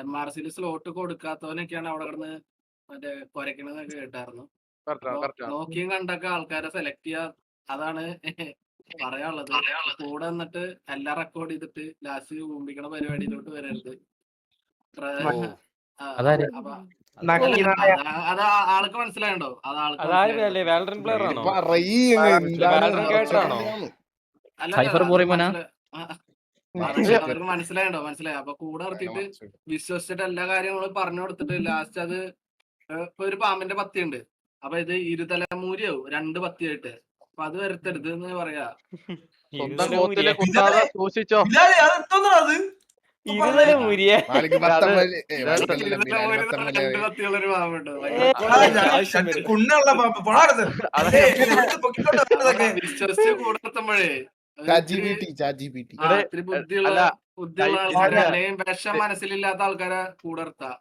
MRCയിൽ slot കൊടുക്കാത്തവനൊക്കെയാണ് അവിടെ കിടന്ന് മറ്റേ കുരക്കണെന്നൊക്കെ കേട്ടായിരുന്നു. അപ്പൊ നോക്കിയും കണ്ടൊക്കെ ആൾക്കാരെ സെലക്ട് ചെയ്യാ, അതാണ് പറയാനുള്ളത്. കൂടെ നിന്നിട്ട് എല്ലാം റെക്കോർഡ് ചെയ്തിട്ട് ലാസ്റ്റ് ഊമ്പിക്കണ പരിപാടിയിലോട്ട് വരരുത്. അപ്പൊ അത് ആൾക്ക് മനസ്സിലായണ്ടോ? അത് ആൾക്ക് അവർക്ക് മനസ്സിലായണ്ടോ? മനസ്സിലായി. അപ്പൊ കൂടെ നിർത്തിയിട്ട് വിശ്വസിച്ചിട്ട് എല്ലാ കാര്യങ്ങളും പറഞ്ഞു കൊടുത്തിട്ട് ലാസ്റ്റ് അത് ഇപ്പൊ ഒരു പാമ്പിന്റെ പത്തിയുണ്ട്, അപ്പൊ ഇത് ഇരുതലമൂരിയാവും 2 പത്തിയായിട്ട്. അപ്പൊ അത് വരുത്തരുത് എന്ന് പറയാ. സൂക്ഷിച്ചോ. വിശ്വസിച്ച് കൂടെ നിർത്തുമ്പോഴേ ഇത്തിരി ബുദ്ധിയുള്ള ആൾക്കാരെ, അല്ലെങ്കിൽ വിഷം മനസ്സിലില്ലാത്ത ആൾക്കാരെ കൂടെ നിർത്താം.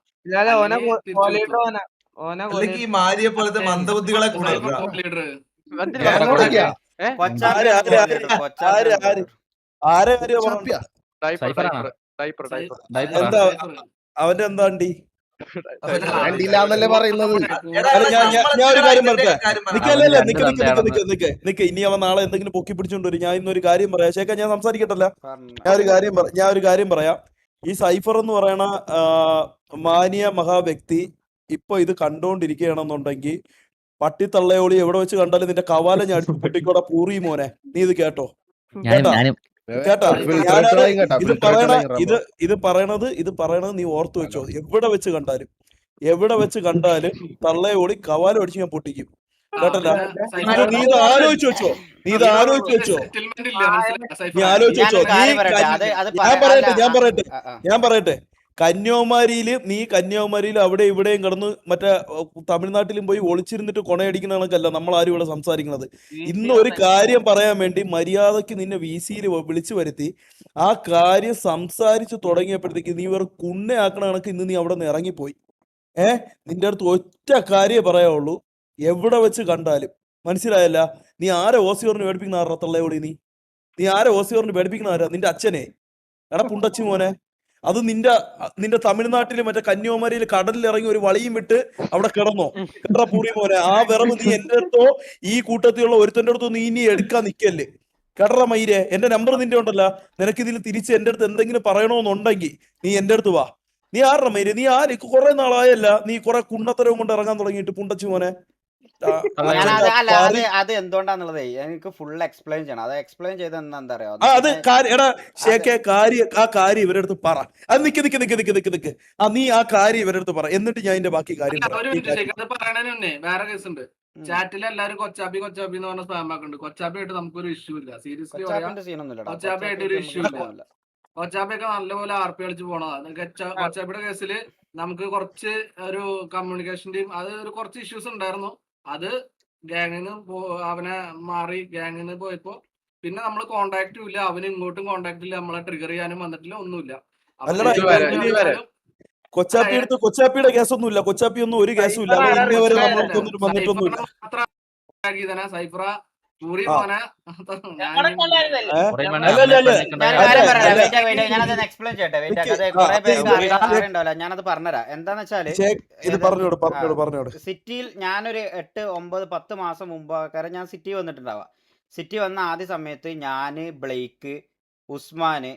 ഈ മാരിയെ പോലത്തെ മന്ദബുദ്ധികളെ കൂടെ അവന്റെ എന്താ വണ്ടി പറയുന്നത്? ഞാൻ ഒരു കാര്യം പറട്ടെ, നിക്കല്ലേ നിക്ക് ഇനി അവൻ നാളെ എന്തെങ്കിലും പൊക്കി പിടിച്ചോണ്ട് വരും. ഞാൻ ഇന്നൊരു കാര്യം പറയാം. ശേഖ ഞാൻ സംസാരിക്കട്ടല്ല, ഞാൻ ഒരു കാര്യം പറയാം. ഈ സൈഫർ എന്ന് പറയണ മാന്യ മഹാവ്യക്തി ഇപ്പൊ ഇത് കണ്ടോണ്ടിരിക്കുകയാണെന്നുണ്ടെങ്കിൽ പട്ടിത്തള്ളയോളി എവിടെ വെച്ച് കണ്ടാലും നിന്റെ കവാല ഞാൻ പൊട്ടിക്കോടെ പൂറി മോനെ, നീ ഇത് കേട്ടോ കേട്ടോ. ഇത് പറയണത് നീ ഓർത്തു വെച്ചോ. എവിടെ വെച്ച് കണ്ടാലും തള്ളയോളി കവാല അടിച്ച് ഞാൻ പൊട്ടിക്കും, കേട്ടല്ല. നീ ഇത് ആലോചിച്ചു വെച്ചോ. ഞാൻ പറയട്ടെ കന്യാകുമാരിയിൽ അവിടെ ഇവിടെയും കിടന്ന് മറ്റേ തമിഴ്നാട്ടിലും പോയി ഒളിച്ചിരുന്നിട്ട് കൊണയടിക്കുന്ന കണക്കല്ല നമ്മൾ ആരും ഇവിടെ സംസാരിക്കുന്നത്. ഇന്ന് ഒരു കാര്യം പറയാൻ വേണ്ടി മര്യാദക്ക് നിന്നെ VC-യിൽ വിളിച്ചു വരുത്തി ആ കാര്യം സംസാരിച്ചു തുടങ്ങിയപ്പോഴത്തേക്ക് നീ വേറെ കുണ്ണയാക്കണ കണക്ക് ഇന്ന് നീ അവിടെ നിന്ന് ഇറങ്ങിപ്പോയി. നിന്റെ അടുത്ത് ഒറ്റ കാര്യമേ പറയാവുള്ളൂ, എവിടെ വെച്ച് കണ്ടാലും. മനസ്സിലായല്ല? നീ ആരെ ഓസിയോറിന് പേടിപ്പിക്കുന്ന ആരാ തള്ളയോളി? നീ ആരെ ഓസിയോറിന് പേടിപ്പിക്കുന്ന ആരാ? നിന്റെ അച്ഛനെ? എടാ പുണ്ടച്ചി മോനെ, അത് നിന്റെ തമിഴ്നാട്ടില് മറ്റേ കന്യാകുമാരിയിൽ കടലിൽ ഇറങ്ങി ഒരു വളിയും വിട്ട് അവിടെ കിടന്നോ? കേട്ടാ പൂറി മോനെ, ആ വിറവ് നീ എന്റെ അടുത്തോ ഈ കൂട്ടത്തിലുള്ള ഒരുത്തന്റെ അടുത്തോ നീ ഇനി എടുക്കാൻ നിക്കല്ലേ. കേട്ടറ മയിരെ, എന്റെ നമ്പർ നിന്റെ ഉണ്ടല്ലോ. നിനക്ക് ഇതിൽ തിരിച്ച് എന്റെ അടുത്ത് എന്തെങ്കിലും പറയണോന്നുണ്ടെങ്കിൽ നീ എന്റെ അടുത്ത് വാ. നീ ആരുടെ മയിരെ? നീ ആര്? കുറെ നാളായല്ല നീ കുറെ കുണ്ണത്തരവും കൊണ്ട് ഇറങ്ങാൻ തുടങ്ങിയിട്ട് പുണ്ടച്ചി മോനെ. അത് എന്തുകൊണ്ടാന്നുള്ളത് എനിക്ക് ഫുൾ എക്സ്പ്ലെയിൻ ചെയ്യണം. അത് എക്സ്പ്ലെയിൻ ചെയ്ത് എന്താ പറയാ, അത് എടാ ഷേക്കെ ആ കാര്യം ഇവരുടെ അടുത്ത് പറ. അത് നിക്ക് നീ ആ കാര്യം ഇവരുടെ അടുത്ത് പറ, എന്നിട്ട് ഞാൻ ഇതിന്റെ ബാക്കി കാര്യം വേറെ കേസ് ഉണ്ട്. ചാറ്റിൽ എല്ലാരും കൊച്ചാപ്പി എന്ന് പറഞ്ഞ സ്പാം ആക്കുന്നുണ്ട്. കൊച്ചാപ്പിയായിട്ട് നമുക്കൊരു ഇഷ്യൂ ഇല്ല. സീരിയസ്ലി കൊച്ചാപ്പിയായിട്ട് ഒരു ഇഷ്യൂ ഇല്ല. കൊച്ചാപ്പിയൊക്കെ നല്ലപോലെ RP കളിച്ച് പോണതാണ്. കൊച്ചാപ്പിയുടെ കേസില് നമുക്ക് കുറച്ച് ഒരു കമ്മ്യൂണിക്കേഷന്റെയും അത് ഒരു കുറച്ച് ഇഷ്യൂസ് ഉണ്ടായിരുന്നു. അത് ഗ്യാങ്ങിന്ന് അവനെ മാറി ഗ്യാങ്ങിന്ന് പോയപ്പോ പിന്നെ നമ്മൾ കോണ്ടാക്റ്റും ഇല്ല, അവന് ഇങ്ങോട്ടും കോണ്ടാക്ട് ഇല്ല, നമ്മളെ ട്രിഗർ ചെയ്യാനും വന്നിട്ടില്ല, ഒന്നുമില്ല. കൊച്ചാപ്പിയുടെ കേസൊന്നുമില്ല. കൊച്ചാപ്പി ഒന്നും ഒരു കേസും ഇല്ല. സൈഫറ പൂറി മോനെ ഞാനത് പറഞ്ഞുതരാം. എന്താന്ന് വെച്ചാല് സിറ്റിയിൽ ഞാനൊരു 8, 9, 10 മാസം മുമ്പ് ഞാൻ സിറ്റി വന്നിട്ടുണ്ടാവാം. സിറ്റി വന്ന ആദ്യ സമയത്ത് ഞാന്, ബ്ലേക്ക്, ഉസ്മാന്,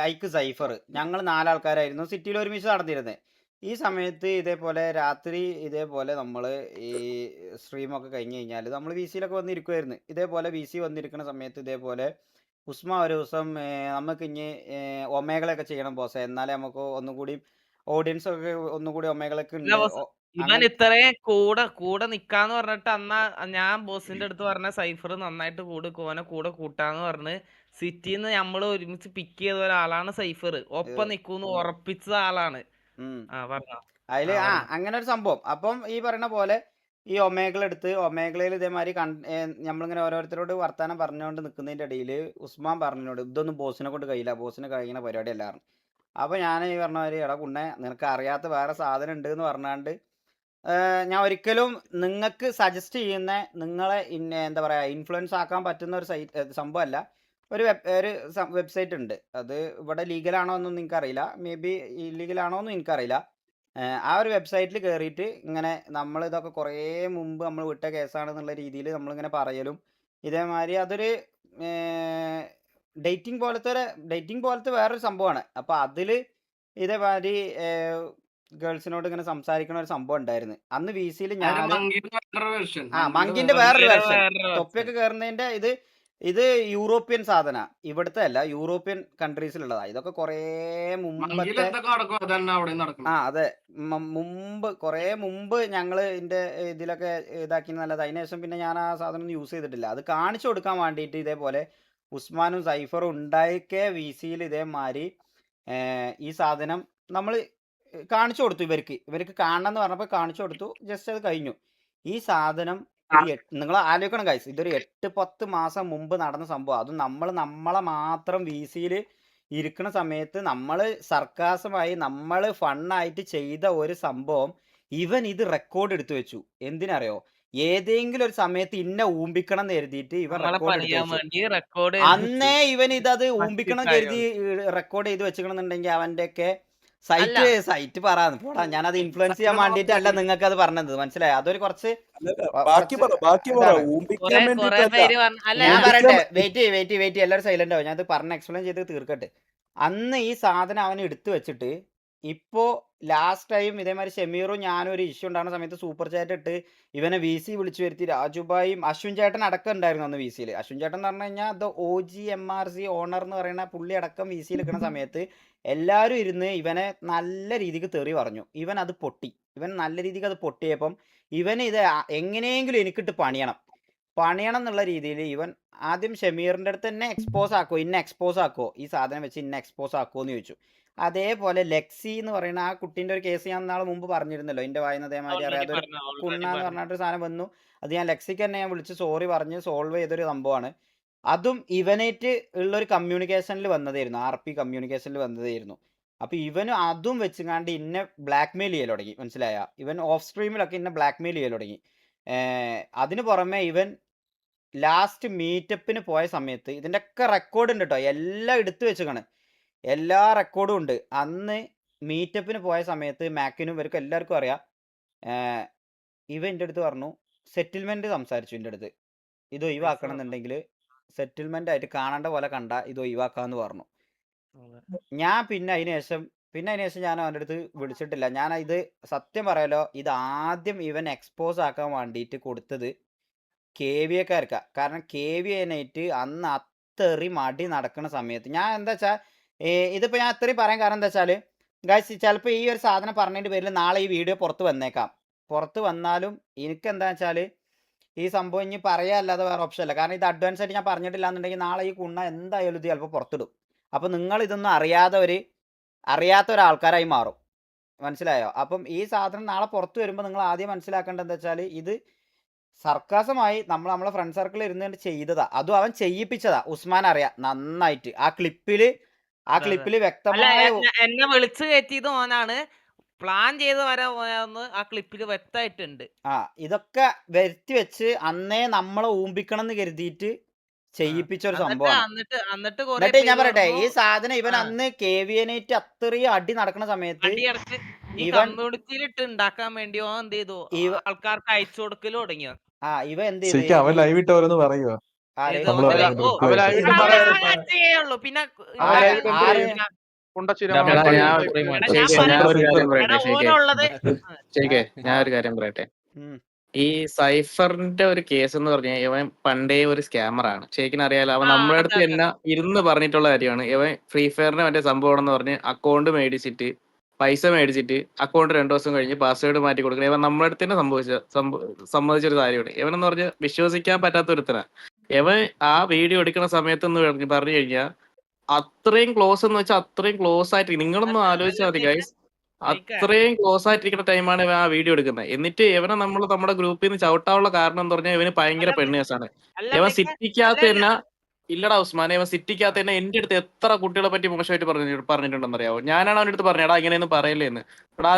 ഐക്ക്, സൈഫർ, ഞങ്ങൾ 4 ആൾക്കാരായിരുന്നു സിറ്റിയിൽ ഒരുമിച്ച് നടന്നിരുന്നത്. ഈ സമയത്ത് ഇതേപോലെ രാത്രി ഇതേപോലെ നമ്മൾ ഈ സ്ട്രീമൊക്കെ കഴിഞ്ഞ് കഴിഞ്ഞാൽ നമ്മൾ VC-യിലൊക്കെ വന്നിരിക്കുമായിരുന്നു. ഇതേപോലെ VC വന്നിരിക്കുന്ന സമയത്ത് ഇതേപോലെ ഉസ്മാൻ ഒരു ദിവസം നമുക്ക് ഇനി ഒമേകളൊക്കെ ചെയ്യണം ബോസ്, എന്നാലേ നമുക്ക് ഒന്നുകൂടി ഓഡിയൻസ് ഒക്കെ ഒന്നുകൂടി ഒമേകളൊക്കെ ഇവൻ ഇത്രയും കൂടെ നിക്കാന്ന് പറഞ്ഞിട്ട് അന്നാ ഞാൻ ബോസിന്റെ അടുത്ത് പറഞ്ഞ സൈഫർ നന്നായിട്ട് കൂടെ കൂട്ടാന്ന് പറഞ്ഞ് സിറ്റിന്ന് നമ്മള് ഒരുമിച്ച് പിക്ക് ചെയ്ത ഒരാളാണ് സൈഫർ. ഒപ്പം നിക്കൂന്ന് ഉറപ്പിച്ച ആളാണ്. അതില് അങ്ങനെ ഒരു സംഭവം. അപ്പം ഈ പറയുന്ന പോലെ ഈ ഒമേകളെടുത്ത് ഒമേകളയിൽ ഇതേമാതിരി നമ്മളിങ്ങനെ ഓരോരുത്തരോട് വർത്താനം പറഞ്ഞുകൊണ്ട് നിൽക്കുന്നതിന്റെ ഇടയിൽ ഉസ്മാൻ പറഞ്ഞോട് ഇതൊന്നും ബോസിനെ കൊണ്ട് കഴിയില്ല, ബോസിന് കഴിയുന്ന പരിപാടി അല്ലായിരുന്നു. അപ്പൊ ഞാൻ ഈ പറഞ്ഞ മാതിരി എടാ കുണ്ണെ നിനക്ക് അറിയാത്ത വേറെ സാധനം ഉണ്ട് എന്ന് പറഞ്ഞാണ്ട് ഞാൻ ഒരിക്കലും നിങ്ങൾക്ക് സജസ്റ്റ് ചെയ്യുന്ന നിങ്ങളെ എന്താ പറയാ ഇൻഫ്ലുവൻസ് ആക്കാൻ പറ്റുന്ന ഒരു സംഭവമല്ല. ഒരു വെബ്സൈറ്റ് ഉണ്ട്. അത് ഇവിടെ ലീഗലാണോ എന്നൊന്നും എനിക്കറിയില്ല. മേ ബി ഇല്ലീഗലാണോ എന്നും എനിക്കറിയില്ല. ആ ഒരു വെബ്സൈറ്റിൽ കയറിയിട്ട് ഇങ്ങനെ ഇതൊക്കെ കുറേ മുമ്പ് നമ്മൾ വിട്ട കേസാണെന്നുള്ള രീതിയിൽ നമ്മളിങ്ങനെ പറയലും ഇതേമാതിരി അതൊരു ഡേറ്റിംഗ് പോലത്തെ വേറൊരു സംഭവമാണ്. അപ്പോൾ അതിൽ ഇതേമാതിരി ഗേൾസിനോട് ഇങ്ങനെ സംസാരിക്കണ ഒരു സംഭവം ഉണ്ടായിരുന്നു. അന്ന് വി സിയിൽ ഞാൻ മങ്കിന്റെ വേറൊരു വെർഷൻ തൊപ്പിയൊക്കെ കയറുന്നതിന്റെ ഇത് യൂറോപ്യൻ സാധന, ഇവിടുത്തെ അല്ല, യൂറോപ്യൻ കൺട്രീസിലുള്ളതാ. ഇതൊക്കെ കുറേ മുമ്പത്തെ അതെ കുറേ മുമ്പ് ഞങ്ങൾ ഇതിലൊക്കെ ഇതാക്കി നല്ലത്. അതിനുശേഷം പിന്നെ ഞാൻ ആ സാധനം ഒന്നും യൂസ് ചെയ്തിട്ടില്ല. അത് കാണിച്ചു കൊടുക്കാൻ വേണ്ടിയിട്ട് ഇതേപോലെ ഉസ്മാനും സൈഫറും ഉണ്ടായിക്കെ വി സിയിൽ ഇതേമാതിരി ഈ സാധനം നമ്മൾ കാണിച്ചു കൊടുത്തു. ഇവർക്ക് കാണണം എന്ന് പറഞ്ഞപ്പോൾ കാണിച്ചു കൊടുത്തു. ജസ്റ്റ് അത് കഴിഞ്ഞു. ഈ സാധനം നിങ്ങൾ ആലോചിക്കണം ഗൈസ്, ഇതൊരു 8-10 മാസം മുമ്പ് നടന്ന സംഭവം. അതും നമ്മളെ മാത്രം വി സിയിൽ ഇരിക്കുന്ന സമയത്ത് നമ്മൾ സർക്കാസമായി നമ്മൾ ഫണ്ണായിട്ട് ചെയ്ത ഒരു സംഭവം ഇവൻ ഇത് റെക്കോർഡ് എടുത്തു വെച്ചു. എന്തിനറിയോ? ഏതെങ്കിലും ഒരു സമയത്ത് ഇന്ന ഊമ്പിക്കണം എന്ന് കരുതിയിട്ട് ഇവൻ റെക്കോർഡ് അന്നേ ഇവൻ ഇതത് ഊമ്പിക്കണം കരുതി റെക്കോർഡ് ചെയ്ത് വെച്ചിക്കണമെന്നുണ്ടെങ്കിൽ അവന്റെ ഒക്കെ സൈറ്റ് പറയാന്ന് പോടാ. ഞാനത് ഇൻഫ്ലുവൻസ് ചെയ്യാൻ വേണ്ടിട്ടല്ല നിങ്ങൾക്ക് അത് പറഞ്ഞത്, മനസ്സിലായോ? അതൊരു കുറച്ച് ഞാൻ പറയട്ടെ, വെയിറ്റ് എല്ലാവരും സൈലന്റ് ആവും. ഞാനത് പറഞ്ഞ് എക്സ്പ്ലെയിൻ ചെയ്ത് തീർക്കട്ടെ. അന്ന് ഈ സാധനം അവൻ എടുത്തു വെച്ചിട്ട് ഇപ്പോ ലാസ്റ്റ് ടൈം ഇതേമാതിരി ഷമീറും ഞാനും ഒരു ഇഷ്യൂ ഉണ്ടാകുന്ന സമയത്ത് സൂപ്പർ ചാറ്റ് ഇട്ട് ഇവനെ വി സി വിളിച്ചു വരുത്തി. രാജുഭായും അശ്വിൻ ചേട്ടൻ അടക്കം ഉണ്ടായിരുന്നു അന്ന് വി സിയിൽ. അശ്വിൻ ചേട്ടൻ എന്ന് പറഞ്ഞു കഴിഞ്ഞാൽ അത് OGMRC ഓണർ എന്ന് പറയുന്ന പുള്ളി അടക്കം വി സിയിൽ നിൽക്കുന്ന സമയത്ത് എല്ലാവരും ഇരുന്ന് ഇവനെ നല്ല രീതിക്ക് തെറി പറഞ്ഞു. ഇവൻ നല്ല രീതിക്ക് അത് പൊട്ടിയപ്പം ഇവന് ഇത് എങ്ങനെയെങ്കിലും എനിക്കിട്ട് പണിയണം എന്നുള്ള രീതിയിൽ ഇവൻ ആദ്യം ഷമീറിൻ്റെ അടുത്ത് തന്നെ എക്സ്പോസ് ആക്കോ ഈ സാധനം വെച്ച് എക്സ്പോസ് ആക്കുമോ എന്ന് ചോദിച്ചു. അതേപോലെ ലെക്സി എന്ന് പറയുന്ന ആ കുട്ടീൻ്റെ ഒരു കേസ് ഞാൻ നാളെ മുമ്പ് പറഞ്ഞിരുന്നല്ലോ. എൻ്റെ വായന അതേമാതിരി അറിയാതെ കുണ്ണ എന്ന് പറഞ്ഞിട്ടൊരു സാധനം വന്നു. അത് ഞാൻ ലെക്സിക്ക് തന്നെ ഞാൻ വിളിച്ച് സോറി പറഞ്ഞ് സോൾവ് ചെയ്തൊരു സംഭവമാണ്. അതും ഇവനായിട്ട് ഉള്ളൊരു കമ്മ്യൂണിക്കേഷനിൽ വന്നതായിരുന്നു, RP കമ്മ്യൂണിക്കേഷനിൽ വന്നതായിരുന്നു. അപ്പോൾ ഇവനും അതും വെച്ചുകൊണ്ട് ബ്ലാക്ക് മെയിൽ ചെയ്യൽ തുടങ്ങി, മനസ്സിലായ? ഇവൻ ഓഫ് സ്ട്രീമിലൊക്കെ ബ്ലാക്ക് മെയിൽ ചെയ്യൽ തുടങ്ങി. അതിന് പുറമെ ഇവൻ ലാസ്റ്റ് മീറ്റപ്പിന് പോയ സമയത്ത് ഇതിൻ്റെയൊക്കെ റെക്കോർഡ് ഉണ്ട് കേട്ടോ, എല്ലാം എടുത്തു വെച്ചാണ്, എല്ലാ റെക്കോർഡും ഉണ്ട്. അന്ന് മീറ്റപ്പിന് പോയ സമയത്ത് മാക്കിനും ഇവർക്കും എല്ലാവർക്കും അറിയാം, ഇവൻ എൻ്റെ അടുത്ത് പറഞ്ഞു സെറ്റിൽമെൻറ്റ് സംസാരിച്ചു. എൻ്റെ അടുത്ത് ഇത് ഒഴിവാക്കണം എന്നുണ്ടെങ്കിൽ സെറ്റിൽമെൻ്റ് ആയിട്ട് കാണേണ്ട പോലെ കണ്ട ഇത് ഒഴിവാക്കാമെന്ന് പറഞ്ഞു. ഞാൻ പിന്നെ അതിനുശേഷം ഞാൻ അവൻ്റെ അടുത്ത് വിളിച്ചിട്ടില്ല. ഞാൻ ഇത് സത്യം പറയാലോ, ഇത് ആദ്യം ഇവൻ എക്സ്പോസ് ആക്കാൻ വേണ്ടിയിട്ട് കൊടുത്തത് KVAക്കാർക്കാ. കാരണം KVAനായിട്ട് അന്ന് അത്രയും മടി നടക്കുന്ന സമയത്ത് ഞാൻ എന്താ വെച്ചാൽ ഇതിപ്പോൾ ഞാൻ അത്രയും പറയാൻ കാരണം എന്താ വെച്ചാൽ ഗൈസ്, ചിലപ്പോൾ ഈ ഒരു സാധനം പറഞ്ഞതിൻ്റെ പേരിൽ നാളെ ഈ വീഡിയോ പുറത്ത് വന്നേക്കാം. പുറത്ത് വന്നാലും എനിക്ക് എന്താ വെച്ചാൽ ഈ സംഭവം ഇനി പറയാല്ലാതെ വേറെ ഓപ്ഷൻ അല്ല. കാരണം ഇത് അഡ്വാൻസ് ആയിട്ട് ഞാൻ പറഞ്ഞിട്ടില്ല എന്നുണ്ടെങ്കിൽ നാളെ ഈ കുണ്ണ എന്തായാലും ഇത് ചിലപ്പോൾ പുറത്തിടും. അപ്പോൾ നിങ്ങൾ ഇതൊന്നും അറിയാത്ത ഒരാൾക്കാരായി മാറും, മനസ്സിലായോ? അപ്പം ഈ സാധനം നാളെ പുറത്ത് വരുമ്പോൾ നിങ്ങൾ ആദ്യം മനസ്സിലാക്കേണ്ടത് എന്താ വെച്ചാൽ ഇത് സർക്കാസമായി നമ്മളെ ഫ്രണ്ട് സർക്കിളിൽ ഇരുന്നുകൊണ്ട് ചെയ്തതാ. അതും അവൻ ചെയ്യിപ്പിച്ചതാ. ഉസ്മാൻ അറിയാം നന്നായിട്ട്. ആ ക്ലിപ്പില് വ്യക്തമായ എന്നെ വിളിച്ചു കയറ്റിയത് ഓനാണ്, പ്ലാൻ ചെയ്ത് വരാന്ന് ആ ക്ലിപ്പില് വ്യക്തമായിട്ടുണ്ട്. ഇതൊക്കെ വരുത്തി വെച്ച് അന്നേ നമ്മളെ ഊമ്പിക്കണം എന്ന് കരുതിയിട്ട് ചെയ്യിപ്പിച്ച ഒരു സംഭവമാണ്. എന്നിട്ട് ഞാൻ പറയട്ടെ, ഈ സാധനം ഇവൻ അന്ന് KVAനായിട്ട് അത്രയും അടി നടക്കുന്ന സമയത്ത് കമ്മ്യൂണിറ്റിയിലിട്ട് ഉണ്ടാക്കാൻ വേണ്ടി ഓൻ എന്ത് ചെയ്തു, ആൾക്കാർക്ക് അയച്ചു കൊടുക്കലും തുടങ്ങിയോ. ഇവൻ എന്ത് ചെയ്തു, അവൻ ലൈവ് ഇട്ട് ഓരോന്ന് പറയുക. പിന്നെ ഞാനൊരു കാര്യം പറയട്ടെ. ഈ സൈഫറിന്റെ ഒരു കേസ് എന്ന് പറഞ്ഞാൽ ഇവൻ പണ്ടേ ഒരു സ്കാമറാണ്. ശരിക്കും അറിയാലോ. അവൻ നമ്മുടെ അടുത്ത് തന്നെ ഇരുന്ന് പറഞ്ഞിട്ടുള്ള കാര്യമാണ്. ഇവൻ ഫ്രീ ഫയറിന്റെ മറ്റേ സംഭവം എന്ന് പറഞ്ഞ് അക്കൗണ്ട് മേടിച്ചിട്ട് പൈസ മേടിച്ചിട്ട് അക്കൗണ്ട് 2 ദിവസം കഴിഞ്ഞ് പാസ്വേഡ് മാറ്റി കൊടുക്കണം. ഇവൻ നമ്മുടെ അടുത്ത് തന്നെ സമ്മതിച്ചൊരു കാര്യമാണ്. ഇവനെന്ന് പറഞ്ഞാൽ വിശ്വസിക്കാൻ പറ്റാത്ത ഒരുത്തനാ. ഇവൻ ആ വീഡിയോ എടുക്കുന്ന സമയത്തെന്ന് പറഞ്ഞു കഴിഞ്ഞാൽ അത്രയും ക്ലോസ് എന്ന് വെച്ചാൽ അത്രയും ക്ലോസ് ആയിട്ട് നിങ്ങളൊന്നും ആലോചിച്ചാൽ മതി ഗൈസ്. അത്രയും ക്ലോസ് ആയിട്ടിരിക്കുന്ന ടൈമാണ് ഇവൻ ആ വീഡിയോ എടുക്കുന്നത്. എന്നിട്ട് ഇവനെ നമ്മൾ നമ്മുടെ ഗ്രൂപ്പിൽ നിന്ന് ചവിട്ടാനുള്ള കാരണം എന്ന് പറഞ്ഞാൽ ഇവന് ഭയങ്കര പെണ്ണേഴ്സാണ്. ഇവൻ സിറ്റിക്കകത്ത് തന്നെ ഇല്ലടാ ഉസ്മാനെ, ഇവൻ സിറ്റിക്കകത്ത് തന്നെ എന്റെ അടുത്ത് എത്ര കുട്ടികളെ പറ്റി മോശമായിട്ട് പറഞ്ഞിട്ടുണ്ടെന്ന് അറിയാവോ? ഞാനാണ് അവൻ്റെ അടുത്ത് പറഞ്ഞത്, എടാ ഇങ്ങനെയൊന്നും പറയല്ലേ എന്ന്. എടാ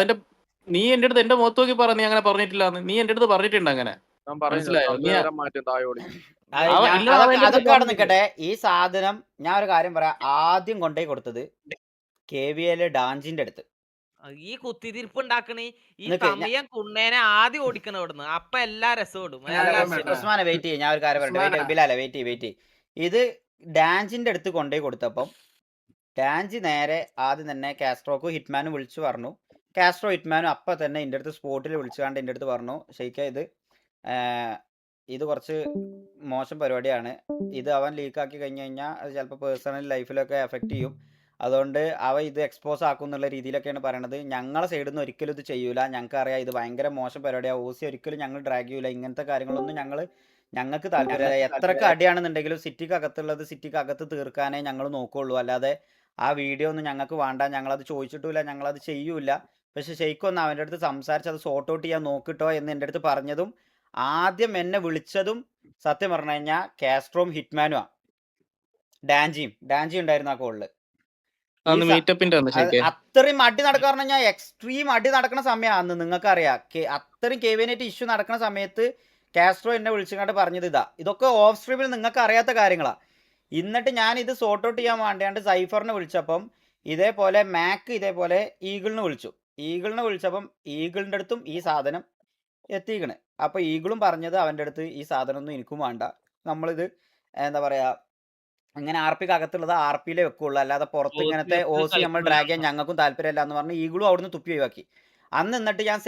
നീ എന്റെ അടുത്ത് എന്റെ മുഖത്ത് നോക്കി പറഞ്ഞു നീ അങ്ങനെ പറഞ്ഞിട്ടില്ല എന്ന്. നീ എന്റെ അടുത്ത് പറഞ്ഞിട്ടുണ്ട് അങ്ങനെ, മനസ്സിലായോ? അതൊക്കെ അവിടെ നിൽക്കട്ടെ. ഈ സാധനം ഞാൻ ഒരു കാര്യം പറയാം. ആദ്യം കൊണ്ടുപോയി കൊടുത്തത് KVL ഡാഞ്ചിന്റെ അടുത്ത്. ഈ കുത്തിത്തിരിപ്പ് ഉണ്ടാക്കണേ ഈ നിക്ക് തമിയൻ കുണ്ണേനെ ആദ്യം ഓടിക്കണം ഇവിടുന്ന്. അപ്പൊ എല്ലാ രസവും ഇടും. ഉസ്മാനെ വെയിറ്റ് ചെയ്യും. ഞാൻ ഒരു കാര്യം പറയട്ടെ. ബിലാലെ വെയിറ്റ് ചെയ്യും. ഇത് ഡാഞ്ചിന്റെ അടുത്ത് കൊണ്ടുപോയി കൊടുത്തപ്പം ഡാഞ്ച് നേരെ ആദ്യം തന്നെ കാസ്ട്രോക്ക് ഹിറ്റ്മാനും വിളിച്ചു പറഞ്ഞു. കാസ്ട്രോ ഹിറ്റ്മാനും അപ്പം തന്നെ എൻ്റെ അടുത്ത് സ്പോട്ടിൽ വിളിച്ചുകൊണ്ട് എൻ്റെ അടുത്ത് പറഞ്ഞു, ഷെയ്ക്ക ഇത് കുറച്ച് മോശം പരിപാടിയാണ്. ഇത് അവൻ ലീക്കാക്കി കഴിഞ്ഞ് കഴിഞ്ഞാൽ അത് ചിലപ്പോൾ പേഴ്സണൽ ലൈഫിലൊക്കെ എഫക്റ്റ് ചെയ്യും. അതുകൊണ്ട് അവ ഇത് എക്സ്പോസ് ആക്കും എന്നുള്ള രീതിയിലൊക്കെയാണ് പറയണത്. ഞങ്ങളെ സൈഡിൽ നിന്ന് ഒരിക്കലും ഇത് ചെയ്യൂല. ഞങ്ങൾക്കറിയാം ഇത് ഭയങ്കര മോശം പരിപാടിയാണ്. OC ഒരിക്കലും ഞങ്ങൾ ഡ്രാഗ് ചെയ്യൂല. ഇങ്ങനത്തെ കാര്യങ്ങളൊന്നും ഞങ്ങൾക്ക് താല്പര്യമില്ല. എത്രക്ക് അടിയാണെന്നുണ്ടെങ്കിലും സിറ്റിക്ക് അകത്തുള്ളത് സിറ്റിക്ക് അകത്ത് തീർക്കാനേ ഞങ്ങൾ നോക്കുകയുള്ളൂ. അല്ലാതെ ആ വീഡിയോ ഒന്നും ഞങ്ങൾക്ക് വേണ്ട. ഞങ്ങളത് ചോദിച്ചിട്ടുമില്ല, ഞങ്ങളത് ചെയ്യൂല. പക്ഷെ ഷെയ്ക്കൊന്ന് അവൻ്റെ അടുത്ത് സംസാരിച്ച് അത് സോർട്ട് ഔട്ട് ചെയ്യാൻ നോക്കിട്ടോ എന്ന് എൻ്റെ അടുത്ത് പറഞ്ഞതും ആദ്യം എന്നെ വിളിച്ചതും സത്യം പറഞ്ഞു കഴിഞ്ഞാൽ കാസ്ട്രോം ഹിറ്റ്മാനുമാണ്. ഡാഞ്ചി ഉണ്ടായിരുന്നു ആ കോളില്. അത്രയും അടി നടക്കുക പറഞ്ഞു കഴിഞ്ഞാൽ എക്സ്ട്രീം അടി നടക്കുന്ന സമയമാണ്. നിങ്ങൾക്ക് അറിയാം, അത്രയും KVN-ആയിട്ട് ഇഷ്യൂ നടക്കുന്ന സമയത്ത് കാസ്ട്രോ എന്നെ വിളിച്ചുകൊണ്ട് പറഞ്ഞത് ഇതൊക്കെ ഓഫ് സ്ട്രീമിൽ നിങ്ങൾക്ക് അറിയാത്ത കാര്യങ്ങളാണ്. എന്നിട്ട് ഞാൻ ഇത് സോർട്ട് ഔട്ട് ചെയ്യാൻ വേണ്ടിയാണ്ട് സൈഫറിനെ വിളിച്ചപ്പം ഇതേപോലെ മാക്ക് ഇതേപോലെ ഈഗിളിനെ വിളിച്ചപ്പം ഈഗിളിൻ്റെ അടുത്തും ഈ സാധനം എത്തിക്കണ്. അപ്പോൾ ഈഗിളും പറഞ്ഞത് അവൻ്റെ അടുത്ത് ഈ സാധനമൊന്നും എനിക്കും വേണ്ട, നമ്മളിത് എന്താ പറയുക ഇങ്ങനെ RPക്ക് അകത്തുള്ളത് RPയിലേ വെക്കുള്ളൂ, അല്ലാതെ പുറത്ത് ഇങ്ങനത്തെ OC നമ്മൾ ഡ്രാഗ് ചെയ്യാൻ ഞങ്ങൾക്കും താല്പര്യമില്ല എന്ന് പറഞ്ഞ് ഈഗിളും അവിടുന്ന് തുപ്പി ഒഴിവാക്കി. അന്ന് എന്നിട്ട് ഞാൻ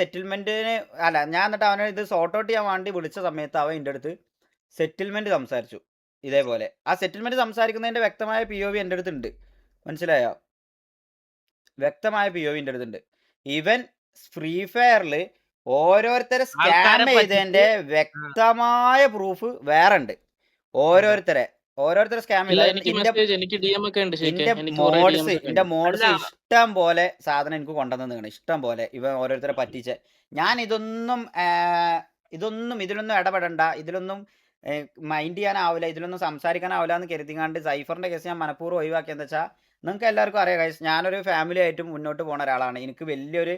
എന്നിട്ട് അവനെ ഇത് സോർട്ട് ഔട്ട് ചെയ്യാൻ വേണ്ടി വിളിച്ച സമയത്ത് അവൻ എൻ്റെ അടുത്ത് സെറ്റിൽമെൻറ്റ് സംസാരിച്ചു. ഇതേപോലെ ആ സെറ്റിൽമെൻറ്റ് സംസാരിക്കുന്നതിൻ്റെ വ്യക്തമായ POV എൻ്റെ അടുത്തുണ്ട്. മനസ്സിലായോ? വ്യക്തമായ POV എൻ്റെ അടുത്തുണ്ട്. ഈവൻ ഫ്രീ ഫയറിൽ ഓരോരുത്തരെ സ്കാം ചെയ്തതിൻ്റെ വ്യക്തമായ പ്രൂഫ് വേറെ ഉണ്ട്. ഓരോരുത്തരെ സ്കാം എന്റെ മോഡ്സ് ഇഷ്ടം പോലെ സാധനം എനിക്ക് കൊണ്ടുവന്നതാണ്. ഇഷ്ടം പോലെ ഇവ ഓരോരുത്തരെ പറ്റിച്ച് ഞാൻ ഇതിലൊന്നും ഇടപെടണ്ട, ഇതിലൊന്നും മൈൻഡ് ചെയ്യാനാവില്ല, ഇതിലൊന്നും സംസാരിക്കാനാവില്ല എന്ന് കരുതിങ്ങാണ്ട് സൈഫറിന്റെ കേസ് ഞാൻ മനഃപൂർവ്വം ഒഴിവാക്കി. എന്താ വെച്ചാൽ നിങ്ങൾക്ക് എല്ലാവർക്കും അറിയാം ഗൈസ്, ഞാനൊരു ഫാമിലി ആയിട്ട് മുന്നോട്ട് പോകുന്ന ഒരാളാണ്. എനിക്ക് വലിയൊരു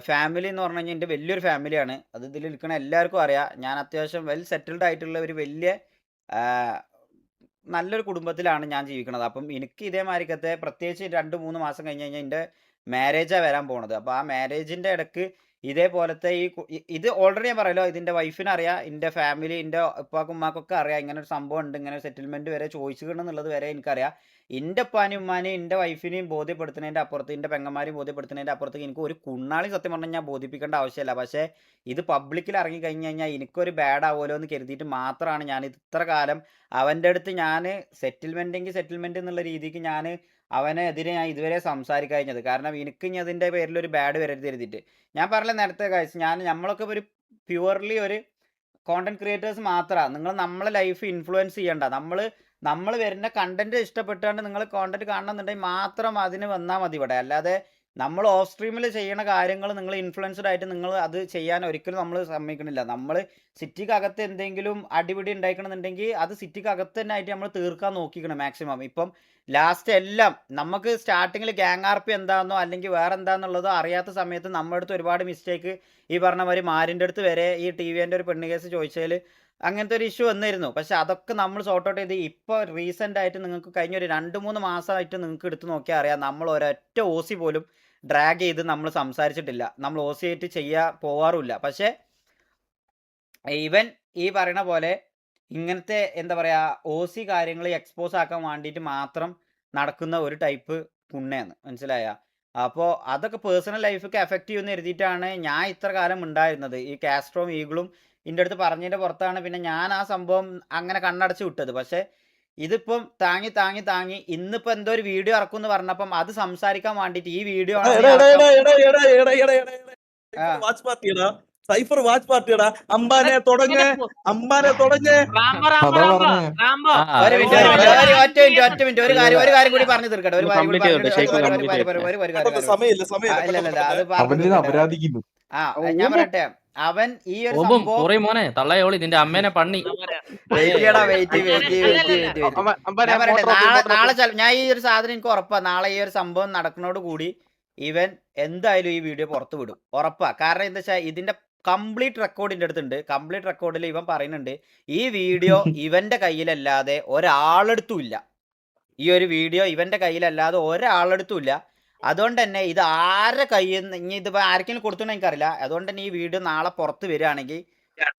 ഫാമിലി എന്ന് പറഞ്ഞു കഴിഞ്ഞാൽ എൻ്റെ വലിയൊരു ഫാമിലിയാണ്. അത് ഇതിൽ നിൽക്കുന്ന എല്ലാവർക്കും അറിയാം. ഞാൻ അത്യാവശ്യം വെൽ സെറ്റിൽഡ് ആയിട്ടുള്ള ഒരു വലിയ നല്ലൊരു കുടുംബത്തിലാണ് ഞാൻ ജീവിക്കുന്നത്. അപ്പം എനിക്ക് ഇതേമാതിരിക്കത്തെ പ്രത്യേകിച്ച് 2-3 മാസം കഴിഞ്ഞ് കഴിഞ്ഞാൽ എൻ്റെ മാരേജാണ് വരാൻ പോണത്. അപ്പോൾ ആ മാരേജിൻ്റെ ഇടയ്ക്ക് ഇതേപോലത്തെ ഇത് ഓൾറെഡി ഞാൻ പറയല്ലോ, ഇതിൻ്റെ വൈഫിന് അറിയാം, എൻ്റെ ഫാമിലി, എൻ്റെ ഉപ്പാക്കും ഉമ്മാക്കൊക്കെ അറിയാം ഇങ്ങനെ ഒരു സംഭവം ഉണ്ട്, ഇങ്ങനെ സെറ്റിൽമെൻറ്റ് വരെ ചോദിച്ചിട്ടുണ്ടെന്നുള്ളത് വരെ എനിക്കറിയാം. എൻ്റെ ഉപ്പാനും ഉമ്മാനെയും എൻ്റെ വൈഫിനെയും ബോധ്യപ്പെടുത്തുന്നതിൻ്റെ അപ്പുറത്ത്, എൻ്റെ പെങ്ങന്മാരെയും ബോധ്യപ്പെടുത്തുന്നതിൻ്റെ അപ്പുറത്ത് എനിക്ക് ഒരു കുണ്ണാളി സത്യം പറഞ്ഞാൽ ഞാൻ ബോധിപ്പിക്കേണ്ട ആവശ്യമില്ല. പക്ഷേ ഇത് പബ്ലിക്കിൽ ഇറങ്ങി കഴിഞ്ഞ് കഴിഞ്ഞാൽ എനിക്കൊരു ബാഡ് ആവുമല്ലോ എന്ന് കരുതിയിട്ട് മാത്രമാണ് ഞാൻ ഇത്ര കാലം അവൻ്റെ അടുത്ത് ഞാൻ സെറ്റിൽമെൻറ്റ് എന്നുള്ള രീതിക്ക് ഞാൻ അവനെതിരെ ഞാൻ ഇതുവരെ സംസാരിക്കഴിഞ്ഞത്. കാരണം എനിക്ക് ഇനി അതിൻ്റെ പേരിൽ ഒരു ബാഡ് വരരുത് കരുതിയിട്ട്. ഞാൻ പറഞ്ഞ നേരത്തെ കാര്യം നമ്മളൊക്കെ ഒരു പ്യുവർലി ഒരു കോണ്ടന്റ് ക്രിയേറ്റേഴ്സ് മാത്രമാണ്. നിങ്ങൾ നമ്മളെ ലൈഫ് ഇൻഫ്ലുവൻസ് ചെയ്യണ്ട. നമ്മൾ വരുന്ന കണ്ടന്റ് ഇഷ്ടപ്പെട്ടാണ്ട് നിങ്ങൾ കോണ്ടന്റ് കാണണമെന്നുണ്ടെങ്കിൽ മാത്രം അതിന് വന്നാൽ മതി ഇവിടെ. അല്ലാതെ നമ്മൾ ഓഫ് സ്ട്രീമിൽ ചെയ്യുന്ന കാര്യങ്ങൾ നിങ്ങൾ ഇൻഫ്ലുവൻസ്ഡ് ആയിട്ട് നിങ്ങൾ അത് ചെയ്യാൻ ഒരിക്കലും നമ്മൾ സമ്മതിക്കണില്ല. നമ്മൾ സിറ്റിക്കകത്ത് എന്തെങ്കിലും അടിപിടി ഉണ്ടായിക്കണമെന്നുണ്ടെങ്കിൽ അത് സിറ്റിക്കകത്ത് തന്നെ ആയിട്ട് നമ്മൾ തീർക്കാൻ നോക്കിക്കണം മാക്സിമം. ഇപ്പം ലാസ്റ്റ് എല്ലാം നമുക്ക് സ്റ്റാർട്ടിങ്ങിൽ ഗ്യാങ് RP എന്താണെന്നോ അല്ലെങ്കിൽ വേറെ എന്താണെന്നുള്ളതോ അറിയാത്ത സമയത്ത് നമ്മുടെ അടുത്ത് ഒരുപാട് മിസ്റ്റേക്ക് ഈ പറഞ്ഞ മാതിരി മാരിൻ്റെ അടുത്ത് വരെ ഈ TVൻ്റെ ഒരു പെണ്ണ് കേസ് ചോദിച്ചാൽ അങ്ങനത്തെ ഒരു ഇഷ്യൂ വന്നിരുന്നു. പക്ഷെ അതൊക്കെ നമ്മൾ സോർട്ട് ഔട്ട് ചെയ്ത് ഇപ്പോൾ റീസെൻ്റ് ആയിട്ട് നിങ്ങൾക്ക് കഴിഞ്ഞ ഒരു 2-3 മാസമായിട്ട് നിങ്ങൾക്ക് എടുത്ത് നോക്കിയാൽ അറിയാം, നമ്മൾ ഒരൊറ്റ OC പോലും ഡ്രാഗ് ചെയ്ത് നമ്മൾ സംസാരിച്ചിട്ടില്ല. നമ്മൾ OC ആയിട്ട് പോവാറുമില്ല. പക്ഷേ ഈവൻ ഈ പറയുന്ന പോലെ ഇങ്ങനത്തെ എന്താ പറയുക OC കാര്യങ്ങൾ എക്സ്പോസ് ആക്കാൻ വേണ്ടിയിട്ട് മാത്രം നടക്കുന്ന ഒരു ടൈപ്പ് പുണ്യാണ്. മനസ്സിലായ? അപ്പോൾ അതൊക്കെ പേഴ്സണൽ ലൈഫൊക്കെ എഫക്റ്റ് ചെയ്യുമെന്ന് എഴുതിയിട്ടാണ് ഞാൻ ഇത്ര കാലം ഉണ്ടായിരുന്നത്. ഈ കാസ്ട്രോം ഈഗിളും എൻ്റെ അടുത്ത് പറഞ്ഞതിൻ്റെ പുറത്താണ് പിന്നെ ഞാൻ ആ സംഭവം അങ്ങനെ കണ്ണടച്ച് വിട്ടത്. പക്ഷേ ഇതിപ്പം താങ്ങി ഇന്നിപ്പോൾ എന്തോ ഒരു വീഡിയോ ഇറക്കും എന്ന് പറഞ്ഞപ്പം അത് സംസാരിക്കാൻ വേണ്ടിയിട്ട് ഈ വീഡിയോ സൈഫർ വാച്ച് പാർട്ടിയടാ. അമ്പാനെ തുടങ്ങ്. ഒറ്റ മിനിറ്റ് ഒരു കാര്യം കൂടി പറഞ്ഞു തീർക്കട്ടെ. ഞാൻ പറയട്ടെ, അവൻ ഈ ഒരു നിന്റെ അമ്മേനെ പണി നാളെ ഞാൻ ഈ ഒരു സാധനം എനിക്ക് ഉറപ്പാ, നാളെ ഈ ഒരു സംഭവം നടക്കുന്നതോട് കൂടി ഇവൻ എന്തായാലും ഈ വീഡിയോ പുറത്തു വിടും, ഉറപ്പാ. കാരണം എന്താ വെച്ചാൽ ഇതിന്റെ കംപ്ലീറ്റ് റെക്കോർഡിൻ്റെ അടുത്തുണ്ട്. കംപ്ലീറ്റ് റെക്കോർഡിൽ ഇവൻ പറയുന്നുണ്ട് ഈ വീഡിയോ ഇവൻ്റെ കയ്യിലല്ലാതെ ഒരാളെടുത്തും ഇല്ല. ഈ ഒരു വീഡിയോ ഇവൻ്റെ കയ്യിലല്ലാതെ ഒരാളെടുത്തും ഇല്ല. അതുകൊണ്ട് തന്നെ ഇത് ആരുടെ കയ്യിൽ നിന്ന് ഇനി ഇതിപ്പോൾ ആർക്കെങ്കിലും കൊടുത്തുണ്ടോ എനിക്കറിയില്ല. അതുകൊണ്ട് തന്നെ ഈ വീഡിയോ നാളെ പുറത്ത് വരികയാണെങ്കിൽ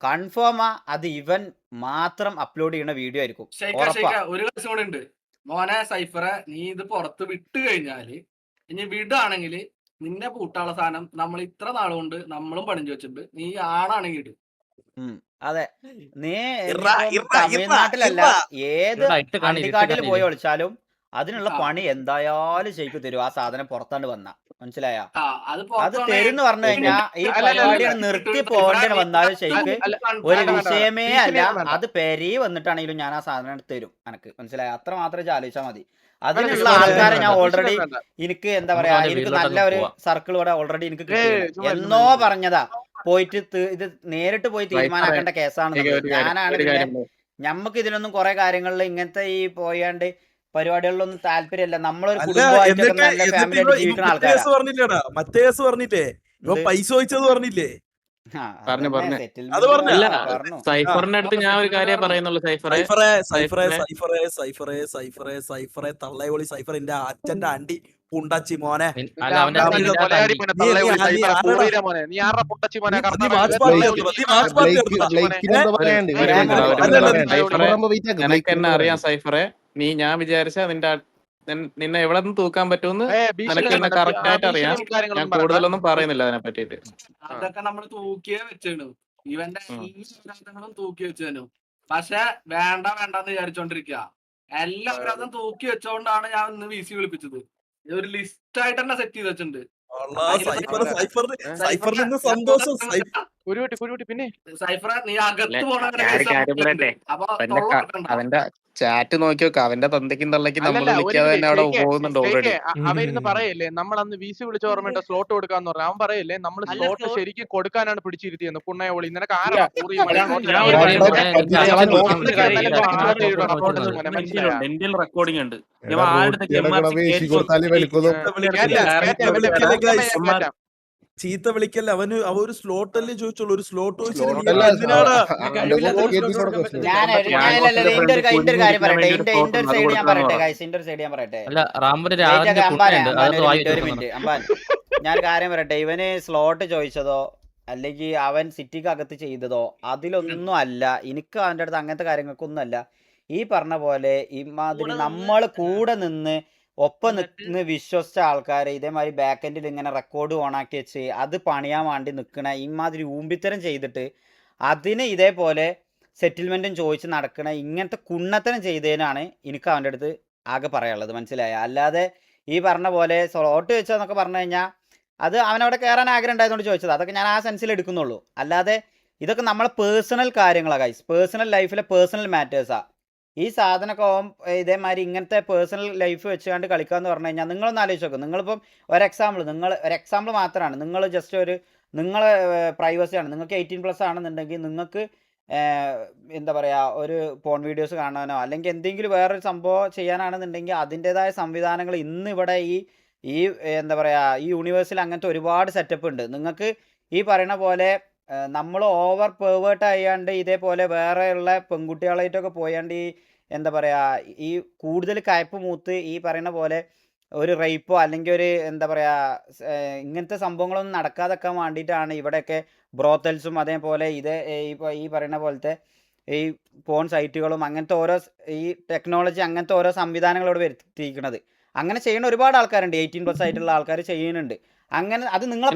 കൺഫേമാ അത് ഇവൻ മാത്രം അപ്ലോഡ് ചെയ്യുന്ന വീഡിയോ ആയിരിക്കും. ഉറപ്പാ. ഒരു കേസ് കൂടെ ഉണ്ട് മോനെ സൈഫറെ, നീ ഇത് പുറത്ത് വിട്ട് കഴിഞ്ഞാല് ഇനി വിടാണെങ്കിൽ നിന്നെ പൂട്ടാനുള്ള സാധനം നമ്മൾ ഇത്ര നാളുകൊണ്ട് നമ്മളും പണിഞ്ഞു വെച്ചിട്ടുണ്ട്. നീ ആണാണെങ്കിൽ ഇട്. അതെ, നീ തമിഴ്നാട്ടിലല്ല ഏത് അണ്ടിക്കാട്ടിൽ പോയി ഒളിച്ചാലും അതിനുള്ള പണി എന്തായാലും ശരിക്ക് തരും. ആ സാധനം പുറത്താണ്ട് വന്ന മനസ്സിലായ അത് തരുന്ന് പറഞ്ഞു കഴിഞ്ഞാ ഈ പരിപാടി നിർത്തി പോകേണ്ടി വന്നാലും ശരിക്ക് ഒരു വിഷയമേ അല്ല. അത് പെരി വന്നിട്ടാണെങ്കിലും ഞാൻ ആ സാധനം തരും എനക്ക്, മനസ്സിലായ? അത്ര മാത്രമേ ആലോചിച്ചാൽ മതി. അതിനുള്ള ആൾക്കാരെ ഞാൻ ഓൾറെഡി എനിക്ക് എന്താ പറയാ, എനിക്ക് നല്ല ഒരു സർക്കിൾ ഇവിടെ ഓൾറെഡി എനിക്ക് കിട്ടി. എന്നോ പറഞ്ഞതാ പോയിട്ട് ഇത് നേരിട്ട് പോയി തീരുമാനാക്കേണ്ട കേസാണ്. ഞാനാണ് ഞമ്മക്ക് ഇതിലൊന്നും കുറെ കാര്യങ്ങളിൽ ഇങ്ങനത്തെ ഈ പോയാണ്ട് പരിപാടികളിലൊന്നും താല്പര്യമില്ല. നമ്മളൊരു കുടുംബമായിട്ടൊക്കെ നല്ല ഫാമിലി ആയിട്ട് ജീവിക്കുന്ന ആൾക്കാരാണ്. പറഞ്ഞില്ലേടാ മറ്റേ പറഞ്ഞില്ലേ പൈസ ചോദിച്ചത് പറഞ്ഞില്ലേ? സൈഫറിന്റെ അടുത്ത് ഞാൻ ഒരു കാര്യം പറയുന്നുള്ളൂ. സൈഫറെ തള്ളയോളി സൈഫർ എന്റെ അച്ഛന്റെ അണ്ടി പുണ്ടച്ചി മോനെ. എന്നെ അറിയാം സൈഫറെ, നീ ഞാൻ വിചാരിച്ച നിന്നെ എവിടെ നിന്ന് തൂക്കാൻ പറ്റുമെന്ന് നിനക്ക് എന്നെ കറക്റ്റ് ആയിട്ട് അറിയാം. ഞാൻ കൂടുതലൊന്നും പറയുന്നില്ല അതിനെ പറ്റിട്ട്. അതൊക്കെ നമ്മൾ തൂക്കിയേ വെച്ചു, ഇവന്റെ എല്ലാങ്ങളും തൂക്കി വെച്ചു. പക്ഷെ വേണ്ടെന്ന് വിചാരിച്ചോണ്ടിരിക്കുക. എല്ലാവരും തൂക്കി വെച്ചോണ്ടാണ് ഞാൻ ഇന്ന് VC വിളിപ്പിച്ചത്. ഒരു ലിസ്റ്റ് ആയിട്ട് തന്നെ സെറ്റ് ചെയ്ത് വെച്ചിട്ടുണ്ട്. പിന്നെ സൈഫറ നീ അകത്ത് പോണ അവന്റെ ചാറ്റ് നോക്കി നോക്ക, അവന്റെ തന്തയ്ക്കും തള്ളയ്ക്കും നമ്മൾ വിളിക്കാതെ തന്നെ അവിടെ പോകുന്നുണ്ട് ഓൾറെഡി. അവരിന്ന് പറയല്ലേ നമ്മൾ അന്ന് VC വിളിച്ച ഓർമ്മയുണ്ട് സ്ലോട്ട് കൊടുക്കാന്ന് പറഞ്ഞു. അവൻ പറയല്ലേ നമ്മൾ സ്ലോട്ട് ശരിക്കും കൊടുക്കാനാണ് പിടിച്ചിരുത്തിയെന്ന്. പുണ്ണയോളി നിനക്ക് ആരാ ഇന്ത്യൻ റെക്കോർഡിംഗ് ഉണ്ട്. ചീത്ത വിളിക്കല്ല, അവന് ഒരു സ്ലോട്ടല്ലേ ചോദിച്ചോളൂ. ഒരു സ്ലോട്ട് ഞാൻ കാര്യം പറയട്ടെ, ഇവന് സ്ലോട്ട് ചോദിച്ചതോ അല്ലെങ്കിൽ അവൻ സിറ്റിക്ക് അകത്ത് ചെയ്തതോ അതിലൊന്നും അല്ല. എനിക്ക് അവൻ്റെ അടുത്ത് അങ്ങനത്തെ കാര്യങ്ങൾക്കൊന്നും അല്ല. ഈ പറഞ്ഞ പോലെ ഇമാതിരി നമ്മൾ കൂടെ നിന്ന് ഒപ്പം നിന്ന് വിശ്വസിച്ച ആൾക്കാരെ ഇതേമാതിരി ബാക്ക് എൻഡിൽ ഇങ്ങനെ റെക്കോർഡ് ഓണാക്കി വെച്ച് അത് പണിയാൻ വേണ്ടി നിൽക്കണ ഇമാതിരി ഊമ്പിത്തരം ചെയ്തിട്ട് അതിന് ഇതേപോലെ സെറ്റിൽമെൻറ്റും ചോദിച്ച് നടക്കണ ഇങ്ങനത്തെ കുണ്ണത്തരം ചെയ്തതിനാണ് എനിക്ക് അവൻ്റെ അടുത്ത് ആകെ പറയാനുള്ളത്, മനസ്സിലായ? അല്ലാതെ ഈ പറഞ്ഞ പോലെ സ്ലോട്ട് വെച്ചതെന്നൊക്കെ പറഞ്ഞു കഴിഞ്ഞാൽ അത് അവനവിടെ കയറാൻ ആഗ്രഹം ഉണ്ടായതുകൊണ്ട് ചോദിച്ചത്. അതൊക്കെ ഞാൻ ആ സെൻസിൽ എടുക്കുന്നുള്ളൂ. അല്ലാതെ ഇതൊക്കെ നമ്മളെ പേഴ്സണൽ കാര്യങ്ങളാണ് ഗൈസ്, പേഴ്സണൽ ലൈഫിലെ പേഴ്സണൽ മാറ്റേഴ്സാണ്. ഈ സാധനമൊക്കെ ഇതേമാതിരി ഇങ്ങനത്തെ പേഴ്സണൽ ലൈഫ് വെച്ചുകൊണ്ട് കളിക്കാന്ന് പറഞ്ഞു കഴിഞ്ഞാൽ നിങ്ങളൊന്ന് ആലോചിച്ച് നോക്കും. നിങ്ങളിപ്പം ഒരു എക്സാമ്പിൾ മാത്രമാണ്, നിങ്ങൾ ജസ്റ്റ് ഒരു നിങ്ങളെ പ്രൈവസിയാണ്. നിങ്ങൾക്ക് 18+ ആണെന്നുണ്ടെങ്കിൽ നിങ്ങൾക്ക് എന്താ പറയുക ഒരു പോൺ വീഡിയോസ് കാണാനോ അല്ലെങ്കിൽ എന്തെങ്കിലും വേറൊരു സംഭവം ചെയ്യാനാണെന്നുണ്ടെങ്കിൽ അതിൻ്റെതായ സംവിധാനങ്ങൾ ഇന്ന് ഇവിടെ ഈ എന്താ പറയുക ഈ യൂണിവേഴ്സിൽ അങ്ങനത്തെ ഒരുപാട് സെറ്റപ്പ് ഉണ്ട്. നിങ്ങൾക്ക് ഈ പറയുന്ന പോലെ നമ്മൾ ഓവർ പെർവേർട്ട് ആയാണ്ട് ഇതേപോലെ വേറെയുള്ള പെൺകുട്ടികളായിട്ടൊക്കെ പോയാണ്ട് ഈ എന്താ പറയുക ഈ കൂടുതൽ കയ്പ്പ് മൂത്ത് ഈ പറയുന്ന പോലെ ഒരു റേപ്പോ അല്ലെങ്കിൽ ഒരു എന്താ പറയുക ഇങ്ങനത്തെ സംഭവങ്ങളൊന്നും നടക്കാതെക്കാൻ വേണ്ടിയിട്ടാണ് ഇവിടെയൊക്കെ ബ്രോത്തൽസും അതേപോലെ ഇപ്പോൾ ഈ പറയുന്ന പോലത്തെ ഈ പോൺ സൈറ്റുകളും അങ്ങനത്തെ ഓരോ ഈ ടെക്നോളജി അങ്ങനത്തെ ഓരോ സംവിധാനങ്ങളോട് വരുത്തിയിരിക്കുന്നത്. അങ്ങനെ ചെയ്യുന്ന ഒരുപാട് ആൾക്കാരുണ്ട്, 18+ ആയിട്ടുള്ള ആൾക്കാർ ചെയ്യുന്നുണ്ട്. അങ്ങനെ അത് നിങ്ങളെ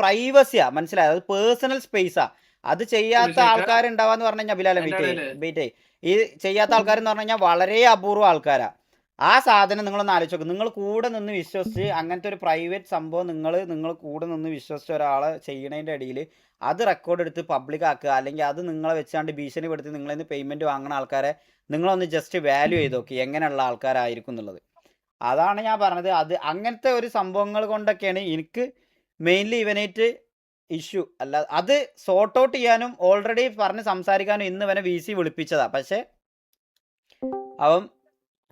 പ്രൈവസിയാ, മനസ്സിലായത്? അത് പേഴ്സണൽ സ്പേസാ. അത് ചെയ്യാത്ത ആൾക്കാരുണ്ടാവാന്ന് പറഞ്ഞു കഴിഞ്ഞാൽ ബിലാലെ ബീറ്റേ ഈ ചെയ്യാത്ത ആൾക്കാരെന്ന് പറഞ്ഞു കഴിഞ്ഞാൽ വളരെ അപൂർവം ആൾക്കാരാ. ആ സാധനം നിങ്ങളൊന്ന് ആലോചിച്ച് നോക്കും. നിങ്ങൾ കൂടെ നിന്ന് വിശ്വസിച്ച് അങ്ങനത്തെ ഒരു പ്രൈവറ്റ് സംഭവം നിങ്ങൾ കൂടെ നിന്ന് വിശ്വസിച്ച ഒരാളെ ചെയ്യണതിൻ്റെ ഇടയിൽ അത് റെക്കോർഡ് എടുത്ത് പബ്ലിക് ആക്കുക അല്ലെങ്കിൽ അത് നിങ്ങളെ വെച്ചാണ്ട് ഭീഷണിപ്പെടുത്തി നിങ്ങളിൽ നിന്ന് പേയ്മെൻറ്റ് വാങ്ങുന്ന ആൾക്കാരെ നിങ്ങളൊന്ന് ജസ്റ്റ് വാല്യൂ ചെയ്ത് നോക്കി എങ്ങനെയുള്ള ആൾക്കാരായിരിക്കും എന്നുള്ളത്. അതാണ് ഞാൻ പറഞ്ഞത്. അത് അങ്ങനത്തെ ഒരു സംഭവങ്ങൾ കൊണ്ടൊക്കെയാണ് എനിക്ക് മെയിൻലി ഇവനായിട്ട് ഇഷ്യൂ. അല്ല അത് സോർട്ട് ഔട്ട് ചെയ്യാനും ഓൾറെഡി പറഞ്ഞ് സംസാരിക്കാനും ഇന്ന് ഇവനെ VC വിളിപ്പിച്ചതാ. പക്ഷെ അവൻ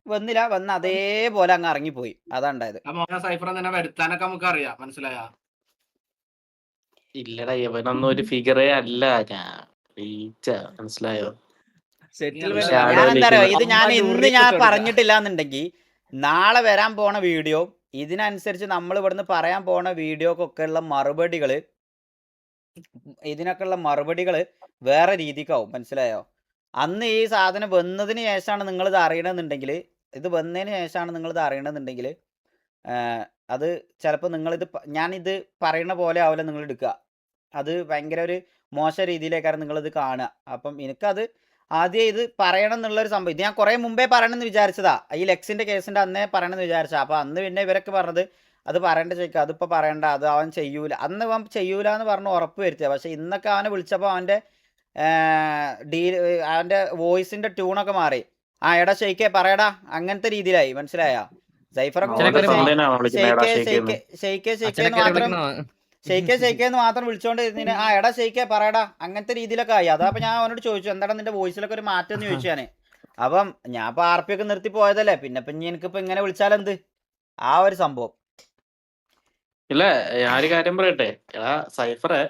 വന്നില്ല, വന്ന് അതേപോലെ അങ്ങ് ഇറങ്ങിപ്പോയി. അതാ ഉണ്ടായത്. സൈഫർ തന്നെ വരുത്താനൊക്കെ നമുക്ക് അറിയാം, മനസ്സിലായ? ഇല്ലടാ ഇവനൊന്നും ഒരു ഫിഗറേ അല്ല. ഞാൻ മനസ്സിലായോ? സെറ്റിൽമെന്റ് ഷാഡോ ഞാൻ എന്താ പറയാ, ഇത് ഞാൻ അമ്മ ഇന്ന് ഉരുളി ഞാൻ തൊട്ട് പറഞ്ഞിട്ടില്ല എന്നുണ്ടെങ്കിൽ നാളെ വരാൻ പോണ വീഡിയോ ഇതിനനുസരിച്ച് നമ്മൾ ഇവിടുന്ന് പറയാൻ പോണ വീഡിയോക്കൊക്കെ ഉള്ള മറുപടികള് ഇതിനൊക്കെ ഉള്ള മറുപടികള് വേറെ രീതിക്കാവും. മനസ്സിലായോ? അന്ന് ഈ സാധനം വന്നതിന് ശേഷമാണ് നിങ്ങളിത് അറിയണമെന്നുണ്ടെങ്കിൽ, ഇത് വന്നതിന് ശേഷമാണ് നിങ്ങളിത് അറിയണമെന്നുണ്ടെങ്കിൽ അത് ചിലപ്പോൾ നിങ്ങളിത് ഞാനിത് പറയണ പോലെ ആവില്ല നിങ്ങൾ എടുക്കുക. അത് ഭയങ്കര ഒരു മോശം രീതിയിലേക്കാണ് നിങ്ങളിത് കാണുക. അപ്പം എനിക്കത് ആദ്യം ഇത് പറയണം എന്നുള്ളൊരു സംഭവം ഇത് ഞാൻ കുറേ മുമ്പേ പറയണമെന്ന് വിചാരിച്ചതാ. ഈ ലെക്സിൻ്റെ കേസിൻ്റെ അന്നേ പറയണമെന്ന് വിചാരിച്ചാ. അപ്പോൾ അന്ന് പിന്നെ ഇവരൊക്കെ പറഞ്ഞത് അത് പറയേണ്ട ചോദിക്കുക, അതിപ്പോൾ പറയണ്ട, അത് അവൻ ചെയ്യൂല. അന്ന് അവൻ ചെയ്യൂല എന്ന് പറഞ്ഞ് ഉറപ്പ് വരുത്തുക. പക്ഷെ ഇന്നൊക്കെ അവനെ വിളിച്ചപ്പോൾ അവൻ്റെ അവൻ്റെ വോയിസിൻ്റെ ട്യൂണൊക്കെ മാറി. ആ എടാ ഷെയ്ക്കേ പറയടാ, അങ്ങനത്തെ രീതിയിലായി. മനസ്സിലായോ? സൈഫറൊക്കെ ഷെയ്ക്കേന്ന് മാത്രം വിളിച്ചോണ്ട് ഇരുന്നിന് ആ എടാ ഷെയ്ക്കേ പറയടാ, അങ്ങനത്തെ രീതിയിലൊക്കെ ആയി. അതപ്പോ ഞാൻ അവനോട് ചോദിച്ചു എന്താണ് നിന്റെ വോയിസിലൊക്കെ ഒരു മാറ്റം എന്ന് ചോദിച്ചു ഞാന്. അപ്പം ഞാൻ ഇപ്പൊ RP ഒക്കെ നിർത്തി പോയതല്ലേ, പിന്നെ ഇനി എനിക്കിപ്പോ ഇങ്ങനെ വിളിച്ചാലെന്ത്, ആ ഒരു സംഭവം. ഇല്ല ഞാനൊരു കാര്യം പറയട്ടെ, എടാ സൈഫറെ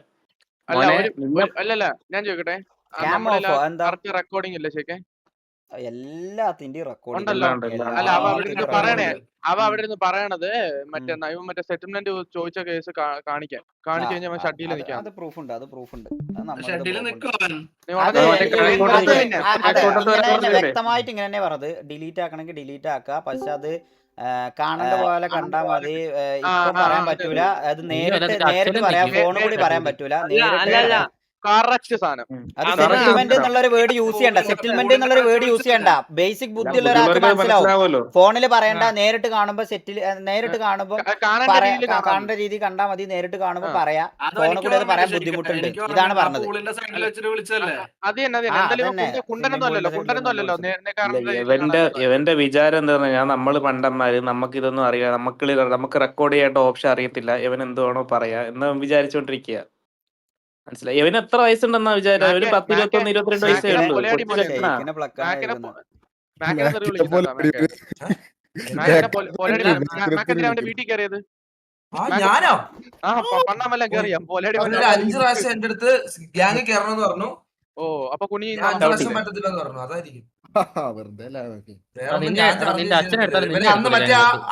അല്ലല്ല ഞാൻ ചോദിക്കട്ടെ, റെക്കോർഡിംഗ് ഇല്ലേ ശരിക്കും? എല്ലാത്തിന്റെയും റെക്കോർഡ് ഉണ്ടല്ലോ. അല്ല അവ അവിടെ ഇരുന്ന് പറയണേ, പറയണത് മറ്റേ സെറ്റിൽമെന്റ് ചോദിച്ച കേസ് കാണിച്ചു കഴിഞ്ഞാൽ ഷട്ടിയിൽ നിൽക്കാം. അത് പ്രൂഫ് ഉണ്ട്. വ്യക്തമായിട്ട് ഇങ്ങനെ തന്നെ പറഞ്ഞത്, ഡിലീറ്റ് ആക്കണമെങ്കിൽ ഡിലീറ്റ് ആക്കുക. പക്ഷെ അത് കാണേണ്ട പോലെ കണ്ടാ മതി. ഇപ്പൊ പറയാൻ പറ്റൂല. അത് നേരിട്ട് പറയാം, ഫോണിൽ കൂടി പറയാൻ പറ്റൂല. നേരിട്ട് കറക്റ്റ് സാധനം. അത് സെറ്റിൽമെന്റ് എന്നുള്ളൊരു വേർഡ് യൂസ് ചെയ്യണ്ട. സെറ്റിൽമെന്റ് എന്നുള്ളൊരു വേർഡ് യൂസ് ചെയ്യണ്ട. ബേസിക് ബുദ്ധിയുള്ള ഒരാൾക്ക് മനസ്സിലാവും. ഫോണിൽ പറയണ്ട, നേരിട്ട് കാണുമ്പോ നേരിട്ട് കാണുമ്പോ കാണേണ്ട രീതി കണ്ടാ മതി. നേരിട്ട് കാണുമ്പോ പറയാ, ഫോണിൽ കൂടി അത് പറയാൻ ബുദ്ധിമുട്ടുണ്ട്. ഇതാണ് പറഞ്ഞത്. ഇവന്റെ വിചാരം എന്താ പറഞ്ഞാൽ നമ്മൾ പണ്ടന്മാര്, നമുക്ക് ഇതൊന്നും അറിയാം, നമുക്ക് റെക്കോർഡ് ചെയ്യേണ്ട ഓപ്ഷൻ അറിയത്തില്ല, ഇവൻ എന്തുവാണോ പറയാ എന്ന് വിചാരിച്ചോണ്ടിരിക്കുക. മനസ്സിലായി? ഇവന് എത്ര വയസ്സുണ്ടെന്നാ വിചാരം? അവര് 10, 21, 22 വയസ്സേ ഉള്ളൂ. വീട്ടിൽ കയറിയത് ഞാനോ? പണ്ണാമെല്ലാം കയറിയാം. 5 പ്രാവശ്യം എന്റെ അടുത്ത് ഗ്യാങ് കയറണമെന്ന് പറഞ്ഞു. ഓ അപ്പൊ കുഞ്ഞി 5 പ്രാവശ്യം പറ്റത്തില്ലെന്ന് പറഞ്ഞു. അതായിരിക്കും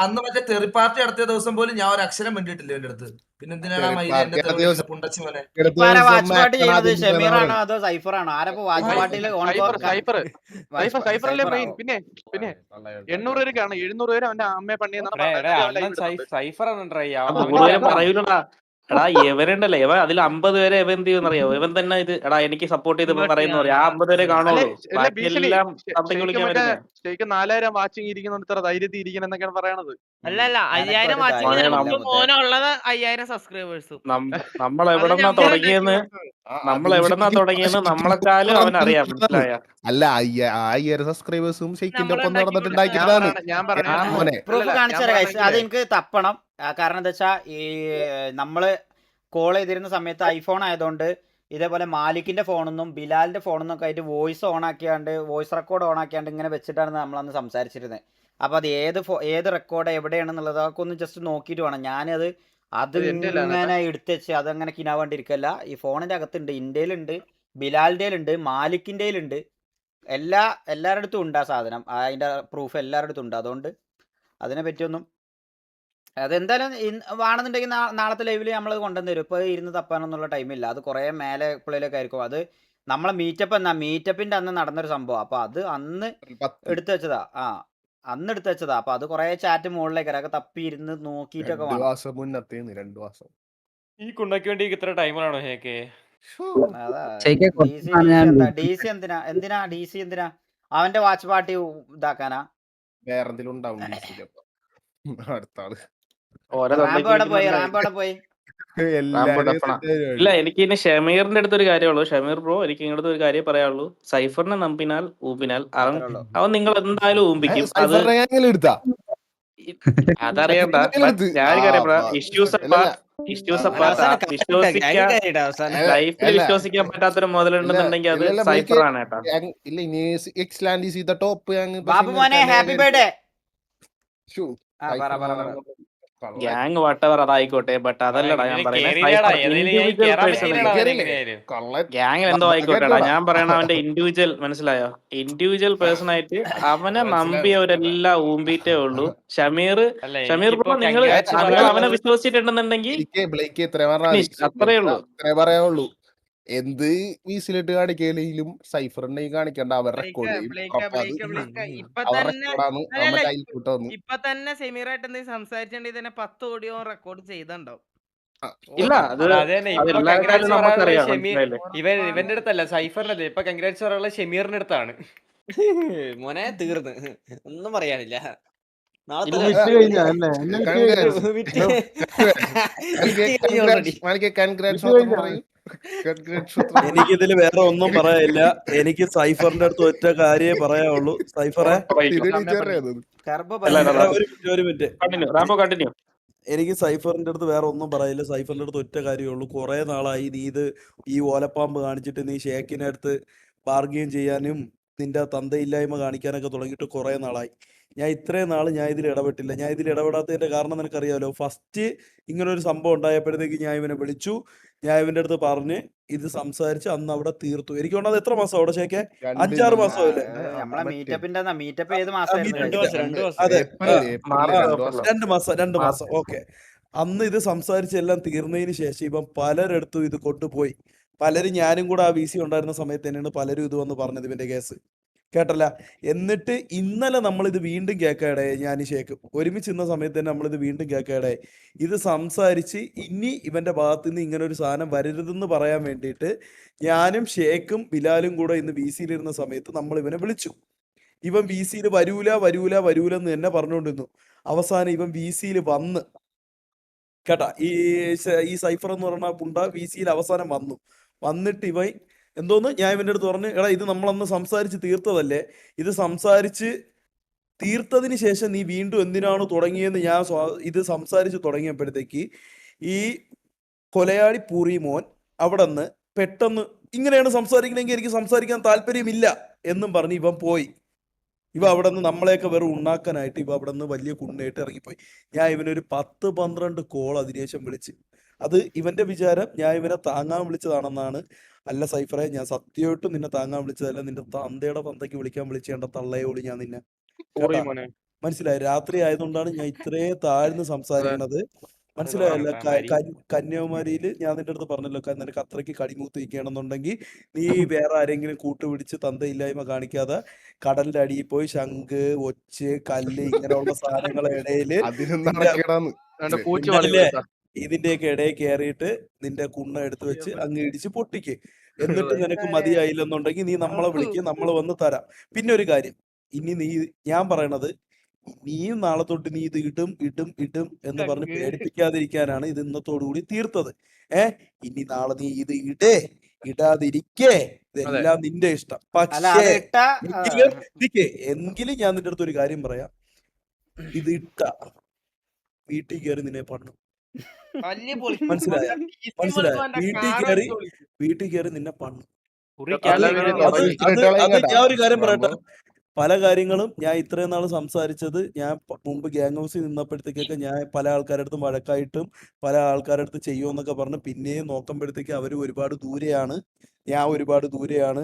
അന്ന് മറ്റേ തെറി പാർട്ടി നടത്തിയ ദിവസം പോലും ഞാൻ ഒരു അക്ഷരം വേണ്ടിയിട്ടില്ല എന്റെ അടുത്ത്. പിന്നെ എന്തിനാണ് ഷമീറാണോ അതോ സൈഫറാണോ? ആരപ്പോ വാച്ച് പാർട്ടിയില് സൈഫറല്ലേ മെയിൻ? പിന്നെ 800 പേർക്കാണ്, 700 പേര് അവന്റെ അമ്മയെ പണിയെന്നാണ്. പറയൂലടാ. എടാ ഇവരുണ്ടല്ലേ, ഇവ അതിൽ 50 പേരെ ഇവൻ എന്ത് ചെയ്യുന്നറിയോ? ഇവൻ തന്നെ ഇത് എടാ എനിക്ക് സപ്പോർട്ട് ചെയ്ത് പറയുന്ന പറയാ, ആ 50 പേരെ കാണുള്ളൂ. എല്ലാം ശരിക്കും 4000 വാച്ചിങ് ഇരിക്കുന്നുണ്ട്, ഇത്ര ധൈര്യത്തിൽ ഇരിക്കണം എന്നൊക്കെയാണ് പറയണത്. അല്ല 5000 വാച്ചിങ് മോനുള്ളത് 5000 സബ്സ്ക്രൈബേഴ്സും. നമ്മളെവിടെന്നാ തുടങ്ങിയെന്ന് നമ്മളെക്കാളും അവനറിയാം. മനസ്സിലായ? അല്ല 1000 സബ്സ്ക്രൈബേഴ്സും ഷെയ്ക്കിന്റെ ഒപ്പം നടന്നിട്ടുണ്ടാക്കിയതാണ്. പ്രൂഫ് കാണിച്ചാൽ അത് എനിക്ക് തപ്പണം. കാരണം എന്താ വെച്ചാ ഈ നമ്മള് കോൾ ചെയ്തിരുന്ന സമയത്ത് ഐഫോൺ ആയതുകൊണ്ട് ഇതേപോലെ മാലിക്കിന്റെ ഫോണൊന്നും ബിലാലിന്റെ ഫോണൊന്നും ഒക്കെ ആയിട്ട് വോയിസ് ഓൺ ആക്കിയാണ്ട്, വോയിസ് റെക്കോർഡ് ഓൺ ആക്കിയാണ്ട് ഇങ്ങനെ വെച്ചിട്ടാണ് നമ്മളന്ന് സംസാരിച്ചിരുന്നത്. അപ്പൊ അത് ഏത് റെക്കോർഡ് എവിടെയാണെന്നുള്ളത് അതൊക്കെ ഒന്ന് ജസ്റ്റ് നോക്കിയിട്ട് വേണം. ഞാനത് ഇങ്ങനെ എടുത്തുവെച്ച് അതങ്ങനെ കിനാവേണ്ടിയിരിക്കല്ല. ഈ ഫോണിന്റെ അകത്തുണ്ട്, ഇന്ത്യയിലുണ്ട്, ബിലാലിന്റെ ഉണ്ട്, മാലിക്കിന്റെ ഉണ്ട്, എല്ലാവരുടെ അടുത്തും ഉണ്ട് ആ സാധനം. അതിന്റെ പ്രൂഫ് എല്ലാവരുടെ അടുത്തും ഉണ്ട്. അതുകൊണ്ട് അതിനെ പറ്റിയൊന്നും അതെന്തായാലും വേണമെന്നുണ്ടെങ്കിൽ നാളത്തെ ലൈവിൽ നമ്മൾ കൊണ്ടുവന്ന് തരും. ഇപ്പോൾ ഇരുന്ന് തപ്പാനൊന്നുള്ള ടൈമില്ല. അത് കുറേ മേലെ പിള്ളേരൊക്കെ ആയിരിക്കും. അത് നമ്മളെ മീറ്റപ്പിന്റെ അന്ന് നടന്നൊരു സംഭവം. അപ്പോൾ അത് അന്ന് എടുത്തു വെച്ചതാ. അന്ന് എടുത്തു വെച്ചതാ. അപ്പോൾ അത് കുറേ ചാറ്റ് മുകളിലേക്ക് അതൊക്കെ തപ്പി ഇരുന്ന് നോക്കിയിട്ടൊക്കെ വേണം. 2 മാസം മുന്നത്തേന്ന് 2 മാസം ഈ കുണ്ടയ്ക്ക് വേണ്ടി ഇത്ര ടൈമിലാണോ ഹേക്കെ? DC എന്തിനാ അവന്റെ വാച്ച് പാർട്ടി ഇതാക്കാനാ? വേറെന്തെങ്കിലും ഉണ്ടാവും അടുത്ത ആള്. ഇല്ല എനിക്ക് ഇനി ഷമീറിന്റെ അടുത്തൊരു കാര്യമുള്ളൂ. ഷമീർ ബ്രോ, എനിക്ക് ഇങ്ങനത്തെ ഒരു കാര്യം പറയാനുള്ളൂ. സൈഫറിനെ നമ്പിനാൽ ഊപ്പിനാൽ അവൻ നിങ്ങൾ എന്തായാലും ഊമ്പിക്കും. അതറിയണ്ട. ഞാനൊരു കാര്യം പറയാം, ലൈഫിൽ വിശ്വസിക്കാൻ പറ്റാത്തൊരു മുതലുണ്ടെന്നുണ്ടെങ്കിൽ അത് സൈഫറാണ് കേട്ടോ. Happy birthday. ഗ്യാങ് വട്ടവർ അതായിക്കോട്ടെ, ബട്ട് അതല്ലടാ ഞാൻ പറയുന്നത്. ഇൻഡിവിജ്വൽ ഗ്യാങ്ങിൽ എന്തോ ആയിക്കോട്ടെടാ, ഞാൻ പറയണ അവന്റെ ഇൻഡിവിജ്വൽ, മനസ്സിലായോ? ഇൻഡിവിജ്വൽ പേഴ്സൺ ആയിട്ട് അവനെ നമ്പിയവരെല്ലാം ഊമ്പിയിട്ടേ ഉള്ളൂ. ഷമീർ ബ്രോ, നിങ്ങൾ അവനെ വിശ്വസിച്ചിട്ടുണ്ടെന്നുണ്ടെങ്കിൽ അത്രേ ഉള്ളൂ. പറയാനുള്ളൂ. എന്ത് വീസിലിട്ട് കാണിക്കലും സൈഫർ ഉണ്ടെങ്കിൽ കാണിക്കണ്ട, അവർ റെക്കോർഡ് ചെയ്യും. ഇപ്പൊ തന്നെ സെമീറായിട്ട് എന്തെങ്കിലും സംസാരിച്ചിട്ടുണ്ടെങ്കിൽ തന്നെ 10 ഓഡിയോ റെക്കോർഡ് ചെയ്തിട്ടുണ്ടാവും. ഇല്ല, നമുക്കറിയാം. ഇവന്റെ അടുത്തല്ല, സൈഫറിന്റെ. ഇപ്പൊ കൺഗ്രാറ്റ്സ് പറയാനുള്ള ഷമീറിന്റെ അടുത്താണ്. മോനെ തീർന്ന് ഒന്നും പറയാനില്ല. എനിക്കിതില് വേറെ ഒന്നും പറയാനില്ല. എനിക്ക് സൈഫറിന്റെ അടുത്ത് ഒറ്റ കാര്യമേ പറയാനുള്ളൂ. സൈഫറെ, ഒരു മിനിറ്റ്. എനിക്ക് സൈഫറിന്റെ അടുത്ത് വേറെ ഒന്നും പറയില്ല. സൈഫറിന്റെ അടുത്ത് ഒറ്റ കാര്യമുള്ളൂ. കുറെ നാളായി നീ ഈ ഓലപ്പാമ്പ് കാണിച്ചിട്ട് നീ ഷേക്കിന്റെ അടുത്ത് ബാർഗെയിൻ ചെയ്യാനും നിന്റെ തന്തയില്ലായ്മ കാണിക്കാനൊക്കെ തുടങ്ങിയിട്ട് കുറെ നാളായി. ഞാൻ ഇത്രയും നാൾ ഞാൻ ഇതിൽ ഇടപെട്ടില്ല. ഞാൻ ഇതിൽ ഇടപെടാത്തതിന്റെ കാരണം നിനക്കറിയാമല്ലോ. ഫസ്റ്റ് ഇങ്ങനെ ഒരു സംഭവം ഉണ്ടായപ്പോഴത്തേക്ക് ഞാൻ ഇവനെ വിളിച്ചു, ഞാൻ ഇവന്റെ അടുത്ത് പറഞ്ഞ് ഇത് സംസാരിച്ച് അന്ന് അവിടെ തീർത്തു. എനിക്ക് തോന്നുന്നത് എത്ര മാസം അവിടെ ഷേക്കെ? 5-6 മാസമല്ലേ? അതെ, 2 മാസം. ഓക്കെ, അന്ന് ഇത് സംസാരിച്ച് എല്ലാം തീർന്നതിന് ശേഷം ഇവൻ പലരിടത്തും ഇത് കൊണ്ടുപോയി. പലരും, ഞാനും കൂടെ ആ VC ഉണ്ടായിരുന്ന സമയത്ത് തന്നെയാണ് പലരും ഇത് വന്ന് പറഞ്ഞത് ഇവന്റെ കേസ്, കേട്ടല്ല. എന്നിട്ട് ഇന്നലെ നമ്മളിത് വീണ്ടും കേൾക്കാടെ, ഞാൻ ഷേക്ക് ഒരുമിച്ച് ഇന്ന സമയത്ത് തന്നെ നമ്മളിത് വീണ്ടും കേൾക്കാടെ. ഇത് സംസാരിച്ച് ഇനി ഇവന്റെ ഭാഗത്ത് നിന്ന് ഇങ്ങനെ ഒരു സാധനം വരരുതെന്ന് പറയാൻ വേണ്ടിയിട്ട് ഞാനും ഷേക്കും ബിലാലും കൂടെ ഇന്ന് VC-യിലിരുന്ന സമയത്ത് നമ്മൾ ഇവനെ വിളിച്ചു. ഇവൻ VC-യിൽ വരൂല എന്ന് തന്നെ പറഞ്ഞുകൊണ്ടിരുന്നു. അവസാനം ഇവൻ VC-യിൽ വന്ന്, കേട്ടാ, ഈ സൈഫർ എന്ന് പറഞ്ഞ പുണ്ട VC-യിൽ അവസാനം വന്നിട്ട് ഇവൻ എന്തോന്ന് ഞാൻ ഇവന്റെ അടുത്ത് പറഞ്ഞു, എടാ ഇത് നമ്മളന്ന് സംസാരിച്ച് തീർത്തതല്ലേ, ഇത് സംസാരിച്ച് തീർത്തതിന് ശേഷം നീ വീണ്ടും എന്തിനാണ് തുടങ്ങിയെന്ന് ഞാൻ ഇത് സംസാരിച്ച് തുടങ്ങിയപ്പോഴത്തേക്ക് ഈ കൊലയാളി പൂറിമോൻ അവിടെ നിന്ന് പെട്ടെന്ന് ഇങ്ങനെയാണ് സംസാരിക്കണമെങ്കിൽ എനിക്ക് സംസാരിക്കാൻ താല്പര്യമില്ല എന്നും പറഞ്ഞ് ഇവൻ പോയി. ഇവ അവിടെ നിന്ന് നമ്മളെയൊക്കെ വെറും ഉണ്ടാക്കാനായിട്ട് ഇവ അവിടെ നിന്ന് വലിയ കുണ്ണായിട്ട് ഇറങ്ങിപ്പോയി. ഞാൻ ഇവനൊരു 10-12 കോൾ അതിനുശേഷം വിളിച്ച്. അത് ഇവന്റെ വിചാരം ഞാൻ ഇവനെ താങ്ങാൻ വിളിച്ചതാണെന്നാണ്. അല്ല സൈഫറെ, ഞാൻ സത്യമായിട്ടും നിന്നെ താങ്ങാൻ വിളിച്ചതല്ല. നിന്റെ തന്തയുടെ തന്തയ്ക്ക് വിളിക്കാൻ വിളിച്ചേണ്ട തള്ളയോളി ഞാൻ നിന്നെ, മനസ്സിലായി? രാത്രി ആയതുകൊണ്ടാണ് ഞാൻ ഇത്രയും താഴ്ന്ന് സംസാരിക്കുന്നത്, മനസ്സിലായല്ലോ? കന്യാകുമാരിയിൽ ഞാൻ നിന്റെ അടുത്ത് പറഞ്ഞല്ലോ, നിനക്ക് അത്രയ്ക്ക് കടിമൂത്ത് നിൽക്കുകയാണെന്നുണ്ടെങ്കിൽ നീ വേറെ ആരെങ്കിലും കൂട്ടുപിടിച്ച് തന്തയില്ലായ്മ കാണിക്കാതെ കടലിന്റെ അടിയിൽ പോയി ശംഖ്, ഒച്ച്, കല്ല് ഇങ്ങനെയുള്ള സാധനങ്ങളുടെ ഇടയില് ഇതിന്റെയൊക്കെ ഇടയിൽ കയറിയിട്ട് നിന്റെ കുണ്ണ എടുത്തു വെച്ച് അങ്ങ് ഇടിച്ച് പൊട്ടിക്ക്. എന്നിട്ട് നിനക്ക് മതിയായില്ലെന്നുണ്ടെങ്കിൽ നീ നമ്മളെ വിളിക്കും, നമ്മൾ വന്ന് തരാം. പിന്നെ ഒരു കാര്യം, ഇനി ഞാൻ പറയണത്, നീയും നാളെ തൊട്ട് നീ ഇത് ഇടും എന്ന് പറഞ്ഞ് പേടിപ്പിക്കാതിരിക്കാനാണ് ഇത് ഇന്നത്തോടുകൂടി തീർത്തത്. ഇനി നാളെ നീ ഇത് ഇടാതിരിക്കേ, ഇതെല്ലാം നിന്റെ ഇഷ്ടം. പക്ഷേ എങ്കിലും ഞാൻ നിന്റെ അടുത്ത് ഒരു കാര്യം പറയാം, ഇത് ഇട്ട വീട്ടിൽ കയറി നിന്നെ പണ്ണു, മനസ്സിലായ? വീട്ടിൽ കയറി നിന്നെ പണ്ണു. ഞാൻ ഒരു കാര്യം പറയട്ടെ, പല കാര്യങ്ങളും ഞാൻ ഇത്രയും നാൾ സംസാരിച്ചത്, ഞാൻ മുമ്പ് ഗ്യാങ് ഹൗസിൽ നിന്നപ്പോഴത്തേക്കൊക്കെ ഞാൻ പല ആൾക്കാരുടെ അടുത്തും വഴക്കായിട്ടും പല ആൾക്കാരുടെ അടുത്ത് ചെയ്യുമെന്നൊക്കെ പറഞ്ഞ് പിന്നെയും നോക്കുമ്പോഴത്തേക്ക് അവർ ഒരുപാട് ദൂരെയാണ്, ഞാൻ ഒരുപാട് ദൂരെയാണ്.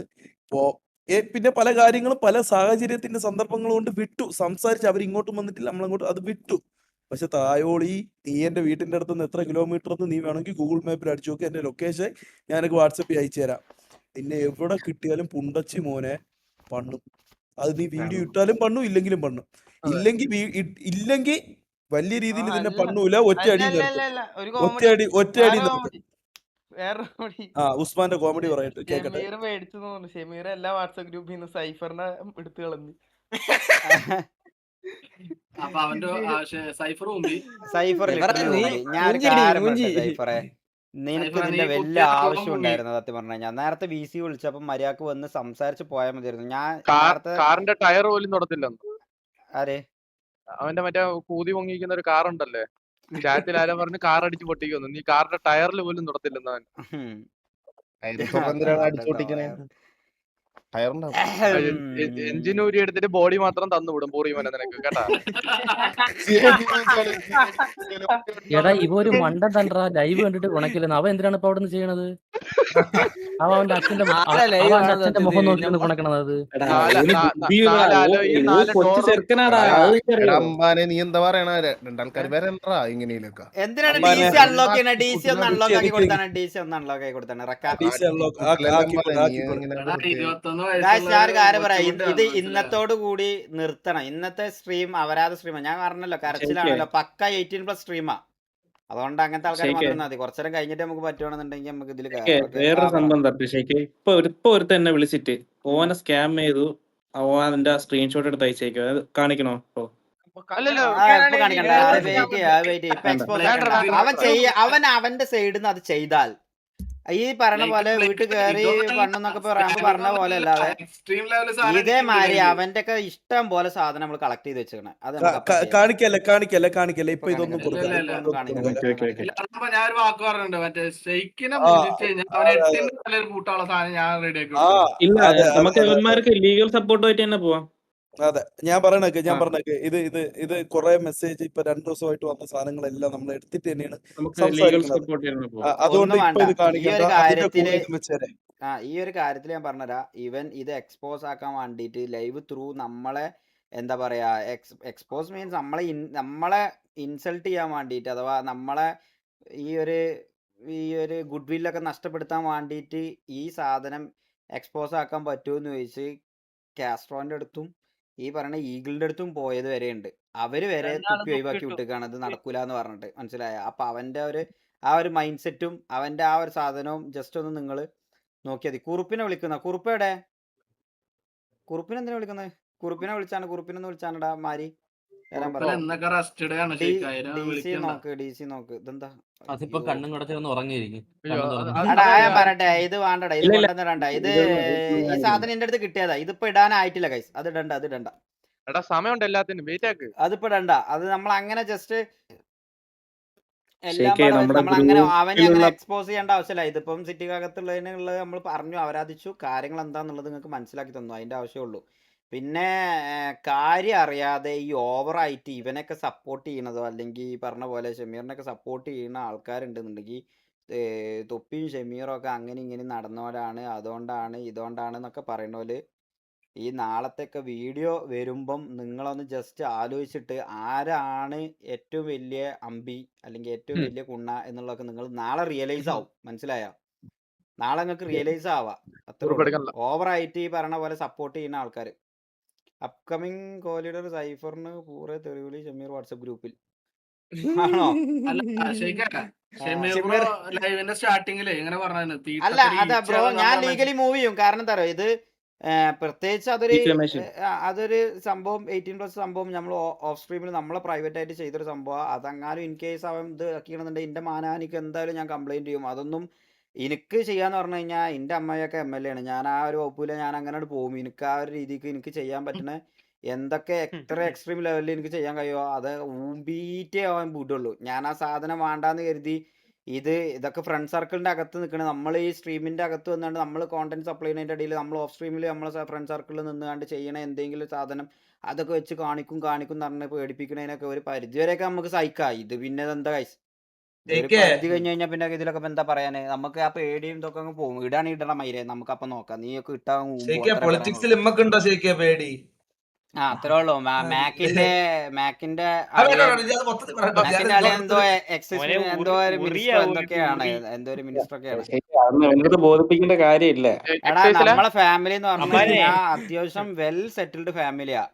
പിന്നെ പല കാര്യങ്ങളും പല സാഹചര്യത്തിന്റെ സന്ദർഭങ്ങൾ കൊണ്ട് വിട്ടു സംസാരിച്ച്. അവരിങ്ങോട്ടും വന്നിട്ടില്ല, നമ്മളങ്ങോട്ട് അത് വിട്ടു. പക്ഷെ തായോളി, നീ എന്റെ വീട്ടിന്റെ അടുത്ത് നിന്ന് എത്ര കിലോമീറ്റർ നീ വേണമെങ്കിൽ ഗൂഗിൾ മാപ്പിൽ അടിച്ചു നോക്കി, എന്റെ ലൊക്കേഷൻ ഞാനൊക്കെ വാട്സപ്പിൽ അയച്ചു തരാം. നിന്നെ എവിടെ കിട്ടിയാലും പുണ്ടച്ചി മോനെ പണ്ണും. അത് നീ വീഡിയോ ഇട്ടാലും പണ്ണു, ഇല്ലെങ്കിലും പണ്ണു. ഇല്ലെങ്കിൽ വലിയ രീതിയിൽ നിന്നെ പണ്ണൂല, ഒറ്റയടി നിർത്തും. ഒറ്റയടി നിർത്തും. ഉസ്മാന്റെ കോമഡി പറയട്ടെ, കേക്കട്ടെ. ഷമീർ എല്ലാ വാട്സ്ആപ്പ് ഗ്രൂപ്പിൽ നിന്ന് സൈഫറിനെ എടുത്തു കളഞ്ഞു. നിനക്ക് ഇതിന്റെ വലിയ ആവശ്യം ഉണ്ടായിരുന്നു സത്യം പറഞ്ഞാൽ. ഞാൻ നേരത്തെ VC വിളിച്ചപ്പോ മര്യാദക്ക് വന്ന് സംസാരിച്ച് പോയാൽ മതിയായിരുന്നു. ഞാൻ കാറിന്റെ ടയർ പോലും തൊടത്തില്ലെന്ന്. ആരെ? അവന്റെ മറ്റേ കൂതി പൊങ്ങിക്കുന്ന ഒരു കാർ ഉണ്ടല്ലേ, ചാറ്റിൽ ആരും പറഞ്ഞ് കാർ അടിച്ച് പൊട്ടിക്കുന്നു, നീ കാറിന്റെ ടയറിൽ പോലും തൊടത്തില്ലെന്ന് അവൻ. എഞ്ചിൻ ഊരി എടുത്തിട്ട് ബോഡി മാത്രം തന്നുവിടും പൂറി മോനെ നിനക്ക് കേട്ടാ. എടാ ഇവ ഒരു മണ്ടൻ തണ്ടാ ലൈവ് കണ്ടിട്ട് കുണക്കില്ലെന്ന്. അവൻ എന്തിനാണ് ഇപ്പൊ അവിടെ നിന്ന് ചെയ്യണത്? അവന്റെ അച്ഛന്റെ മുഖം നോക്കിയാണ് കുണക്കണത്. അത് അമ്പാനെ നീ എന്താ പറയണ? രണ്ടാൾക്കാർ വരണ്ടാ ഇങ്ങനെയൊക്കെ. എന്തിനാണ് DC അൺലോക്ക് ചെയ്യണ? DC ഒന്ന് അൺലോക്ക് ആക്കി കൊടുത്താണ്. DC ഒന്ന് അൺലോക്ക് ആക്കി കൊടുത്താണ്. ഞാൻ കാര്യം പറയാം, ഇത് ഇന്നത്തോട് കൂടി നിർത്തണം. ഇന്നത്തെ സ്ട്രീം അപരാധ സ്ട്രീമാ. ഞാൻ പറഞ്ഞല്ലോ കരച്ചിലാണല്ലോ, പക്ക 18+ സ്ട്രീമാ. അതുകൊണ്ട് അങ്ങനത്തെ ആൾക്കാർ മാത്രം മതി. കുറച്ചേരം കഴിഞ്ഞിട്ട് നമുക്ക് പറ്റുവാണെന്നുണ്ടെങ്കിൽ നമുക്ക് ഇതിൽ വേറൊരു സംഭവം തട്ടിഷേക്ക് ഇപ്പൊ ഒരുത്ത എന്നെ വിളിച്ചിട്ട് ഓനെ സ്കാം ചെയ്തു, അവന്റെ സ്ക്രീൻഷോട്ട് എടുത്ത് അയച്ചേക്കോ, കാണിക്കണോ? അവൻ അവന്റെ സൈഡിൽ നിന്ന് അത് ചെയ്താൽ ഈ പറഞ്ഞ പോലെ വീട്ടിൽ കയറി പണ്ടെന്നൊക്കെ പറഞ്ഞ പോലെ അല്ലാതെ ഇതേമാതിരി അവന്റെ ഒക്കെ ഇഷ്ടം പോലെ സാധനം നമ്മൾ കളക്ട് ചെയ്ത് വെച്ചേക്കണേ. അത് കാണിക്കല്ലേ ഇപ്പൊ ഇതൊന്നും ഞാനൊരു വാക്ക് പറഞ്ഞിട്ടുണ്ട്, മറ്റേ ഷെയ്ക്കിനെ കൂട്ടാനുള്ള സാധനം ഞാൻ റെഡി ആക്കി. ഇല്ല, നമുക്ക് ഇവന്മാർക്ക് ലീഗൽ സപ്പോർട്ടുമായിട്ട് തന്നെ പോവാം. അതെ, ഞാൻ പറഞ്ഞേക്ക് ഇത് കുറെ മെസ്സേജ് ഇപ്പൊ 2 ദിവസമായിട്ട് വന്ന സാധനങ്ങളെല്ലാം നമ്മൾ എടുത്തിട്ട് തന്നെയാണ് സംസാരിക്കുന്നത്. അതുകൊണ്ട് ഈ ഒരു കാര്യത്തിൽ ഞാൻ പറഞ്ഞുതരാം, ഇവൻ ഇത് എക്സ്പോസ് ആക്കാൻ വേണ്ടിയിട്ട് ലൈവ് ത്രൂ നമ്മളെ എന്താ പറയാ, എക്സ്പോസ് മീൻസ് നമ്മളെ ഇൻസൾട്ട് ചെയ്യാൻ വേണ്ടിയിട്ട്, അഥവാ നമ്മളെ ഈ ഒരു ഗുഡ് വില്ലൊക്കെ നഷ്ടപ്പെടുത്താൻ വേണ്ടിയിട്ട് ഈ സാധനം എക്സ്പോസ് ആക്കാൻ പറ്റുമെന്ന് ചോദിച്ച് കാസ്ട്രോന്റെ അടുത്തും ഈ പറയുന്ന ഈഗിളിന്റെ അടുത്തും പോയത് വരെ ഉണ്ട്. അവര് വരെ തുപ്പി ഒഴിവാക്കി വിട്ടിക്കാണ് ഇത് നടക്കൂല എന്ന് പറഞ്ഞിട്ട്, മനസ്സിലായ? അപ്പൊ അവന്റെ ആ ഒരു മൈൻഡ് സെറ്റും അവന്റെ ആ ഒരു സാധനവും ജസ്റ്റ് ഒന്ന് നിങ്ങൾ നോക്കിയാൽ മതി. കുറുപ്പിനെ വിളിക്കുന്ന കുറുപ്പയുടെ കുറുപ്പിനെ എന്തിനാ വിളിക്കുന്നത്? കുറുപ്പിനെ വിളിച്ചാണ്ടാ മാരി DC നോക്ക്. ഇതെന്താ അതിപ്പോ കണ്ണും കടച്ചൊന്ന് ഉറങ്ങിയിരിക്കും. ഞാൻ പറയട്ടെ, ഇത് വേണ്ടടാ, ഇത് കൊണ്ടുവന്നിടണ്ട. ഇത് ഈ സാധനം എന്റെ അടുത്ത് കിട്ടിയതാ. ഇതിപ്പോ ഇടാനായിട്ടില്ല ഗൈസ്. അത് ഇടണ്ട. സമയമുണ്ട് എല്ലാത്തിനും, വെയിറ്റ് ആക്ക്. അതിപ്പോ ഇടണ്ട. അത് നമ്മൾ അങ്ങനെ ജസ്റ്റ് എല്ലാം നമ്മൾ അങ്ങനെ അവനെ അങ്ങനെ എക്സ്പോസ് ചെയ്യേണ്ട ആവശ്യമില്ല. ഇതിപ്പം സിറ്റിക്കകത്തുള്ളതിനുള്ളത് നമ്മൾ പറഞ്ഞു, അവരാധിച്ചു, കാര്യങ്ങൾ എന്താന്നുള്ളത് നിങ്ങൾക്ക് മനസ്സിലാക്കി തന്നു, അതിന്റെ ആവശ്യമുള്ളൂ. പിന്നെ കാര്യം അറിയാതെ ഈ ഓവറായിട്ട് ഇവനൊക്കെ സപ്പോർട്ട് ചെയ്യണതോ അല്ലെങ്കിൽ ഈ പറഞ്ഞ പോലെ ഷമീറിനൊക്കെ സപ്പോർട്ട് ചെയ്യുന്ന ആൾക്കാരുണ്ടെന്നുണ്ടെങ്കിൽ തൊപ്പിയും ഷമീറും ഒക്കെ അങ്ങനെ ഇങ്ങനെ നടന്നവരാണ്, അതുകൊണ്ടാണ് ഇതുകൊണ്ടാണ് എന്നൊക്കെ പറയുന്ന പോലെ ഈ നാളത്തെയൊക്കെ വീഡിയോ വരുമ്പം നിങ്ങളൊന്ന് ജസ്റ്റ് ആലോചിച്ചിട്ട് ആരാണ് ഏറ്റവും വലിയ അമ്പി അല്ലെങ്കിൽ ഏറ്റവും വലിയ കുണ്ണ എന്നുള്ളതൊക്കെ നിങ്ങൾ നാളെ റിയലൈസ് ആവും. മനസ്സിലായോ? നാളെ നിങ്ങൾക്ക് റിയലൈസ് ആവാം. അത്ര ഓവറായിട്ട് ഈ പറഞ്ഞ പോലെ സപ്പോർട്ട് ചെയ്യുന്ന ആൾക്കാർ. അപ്കമിങ് കോലിഡർ സൈഫറിന് പൂറെ തെറിവിളി ഷമീർ വാട്സപ്പ് ഗ്രൂപ്പിൽ ആണോ? അല്ല അതാ ബ്രോ, ഞാൻ ലീഗലി മൂവ് ചെയ്യും. കാരണം എന്താ പറയുക, ഇത് പ്രത്യേകിച്ച് അതൊരു സംഭവം 18+ സംഭവം നമ്മൾ ഓഫ് സ്ട്രീമിൽ നമ്മളെ പ്രൈവറ്റ് ആയിട്ട് ചെയ്തൊരു സംഭവം. അതങ്ങാനും ഇൻ കേസ് അവൻ ഇത് ആക്കിയണമെന്നുണ്ടെങ്കിൽ എൻ്റെ മാനാനിക്ക് എന്തായാലും ഞാൻ കംപ്ലൈന്റ് ചെയ്യും. അതൊന്നും എനിക്ക് ചെയ്യാന്ന് പറഞ്ഞു കഴിഞ്ഞാൽ എൻ്റെ അമ്മയൊക്കെ MLA ആണ്. ഞാൻ ആ ഒരു വകുപ്പിൽ ഞാൻ അങ്ങനെ പോകും. എനിക്ക് ആ ഒരു രീതിക്ക് എനിക്ക് ചെയ്യാൻ പറ്റുന്ന എന്തൊക്കെ എത്ര എക്സ്ട്രീം ലെവലിൽ എനിക്ക് ചെയ്യാൻ കഴിയുമോ അത് ഊമ്പിയിട്ടേ അവൻ വിടുള്ളൂ. ഞാൻ ആ സാധനം വേണ്ടാന്ന് കരുതി ഇതൊക്കെ ഫ്രണ്ട് സർക്കിളിന്റെ അകത്ത് നിൽക്കണ, നമ്മൾ ഈ സ്ട്രീമിന്റെ അകത്ത് വന്നുകൊണ്ട് നമ്മൾ കോണ്ടന്റ് സപ്ലൈ ചെയ്യുന്നതിന്റെ ഇടയിൽ നമ്മൾ ഓഫ് സ്ട്രീമിൽ നമ്മളെ ഫ്രണ്ട് സർക്കിളിൽ നിന്നുകൊണ്ട് ചെയ്യണ എന്തെങ്കിലും സാധനം അതൊക്കെ വെച്ച് കാണിക്കും പറഞ്ഞ് പേടിപ്പിക്കണതിനൊക്കെ ഒരു പരിധിവരെയൊക്കെ നമുക്ക് സഹിക്കാം. ഇത് പിന്നെ എന്താ കഴിച്ച് പരിധി കഴിഞ്ഞ് കഴിഞ്ഞാൽ പിന്നെ ഇതിലൊക്കെ എന്താ പറയാന്, നമുക്ക് ആ പേടിയും ഇതൊക്കെ അങ്ങ് പോകും. ഇടാണ് ഇടണ മൈരെ, നമുക്ക് അപ്പൊ നോക്കാം. നീ ഒക്കെ ഇട്ടാ പേടി. അത്രേ ഉള്ളൂ. മാക്കിന്റെ എന്തോ ഒരു മിനിസ്റ്റർ എന്തൊക്കെയാണ്, എന്തോ ഒരു മിനിസ്റ്റർ ഒക്കെയാണ്. ബോധിപ്പിക്കേണ്ട കാര്യമില്ല. എടാ നമ്മളെ ഫാമിലി എന്ന് പറഞ്ഞു കഴിഞ്ഞാൽ അത്യാവശ്യം വെൽ സെറ്റിൽഡ് ഫാമിലിയാ.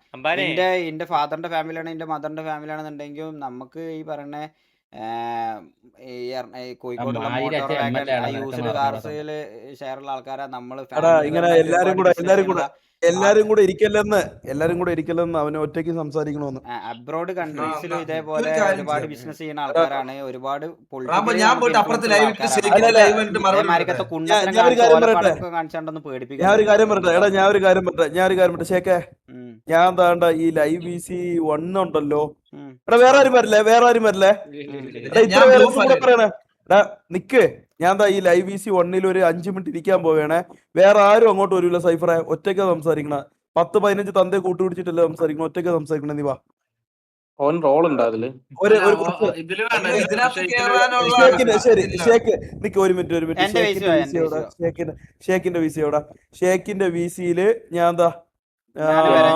എന്റെ ഫാദറിന്റെ ഫാമിലിയാണ്, എന്റെ മദറിന്റെ ഫാമിലി ആണെന്നുണ്ടെങ്കിൽ നമുക്ക് ഈ പറഞ്ഞ കോഴിക്കോടുള്ള മോട്ടോർ വാഗൺ യൂസ്ഡ് കാർസില് ഷെയറുള്ള ആൾക്കാരാ നമ്മള്. എല്ലാരും കൂടെ ഇരിക്കല്ലെന്ന് അവന് ഒറ്റയ്ക്ക് സംസാരിക്കണമെന്ന്. അബ്രോഡ് കൺട്രീസിലും ഇതേപോലെ ഒരുപാട് ബിസിനസ് ചെയ്യുന്ന ആൾക്കാരാണ്. ഒരുപാട് കാണിച്ചാണ്ടൊന്ന് പേടിപ്പിക്കും. ഞാൻ ഒരു കാര്യം പറയട്ടെ ഷേക്കെ, ഞാൻ താണ്ട ഈ ലൈവ് VC 1 ഉണ്ടല്ലോ, എടാ വേറെ ആരും വരില്ലേ? ഇത്ര പേരെ പറയണേ, എടാ നിക്ക്, ഞാൻ ഈ ലൈവ് VC 1 ഒരു 5 മിനിറ്റ് ഇരിക്കാൻ പോവേണേ. വേറെ ആരും അങ്ങോട്ട് വരൂല സൈഫറെ, ഒറ്റയ്ക്ക് സംസാരിക്കണ. 10-15 തന്തേ കൂട്ടുപിടിച്ചിട്ടല്ലേ സംസാരിക്കണം, ഒറ്റയ്ക്ക് സംസാരിക്കണം. നീ വാ. ഓൻ റോൾ ഉണ്ടോ അതില്? ഇതില് വേണ്ട, ഇതിനകത്ത് കേറാനുള്ള ശരി ഷേക്ക് നിക്ക്, ഒരു മിനിറ്റ്. ഷേക്കിന്റെ VC എവിടെ? ഷേക്കിന്റെ VCയില് ഞാൻ എന്താ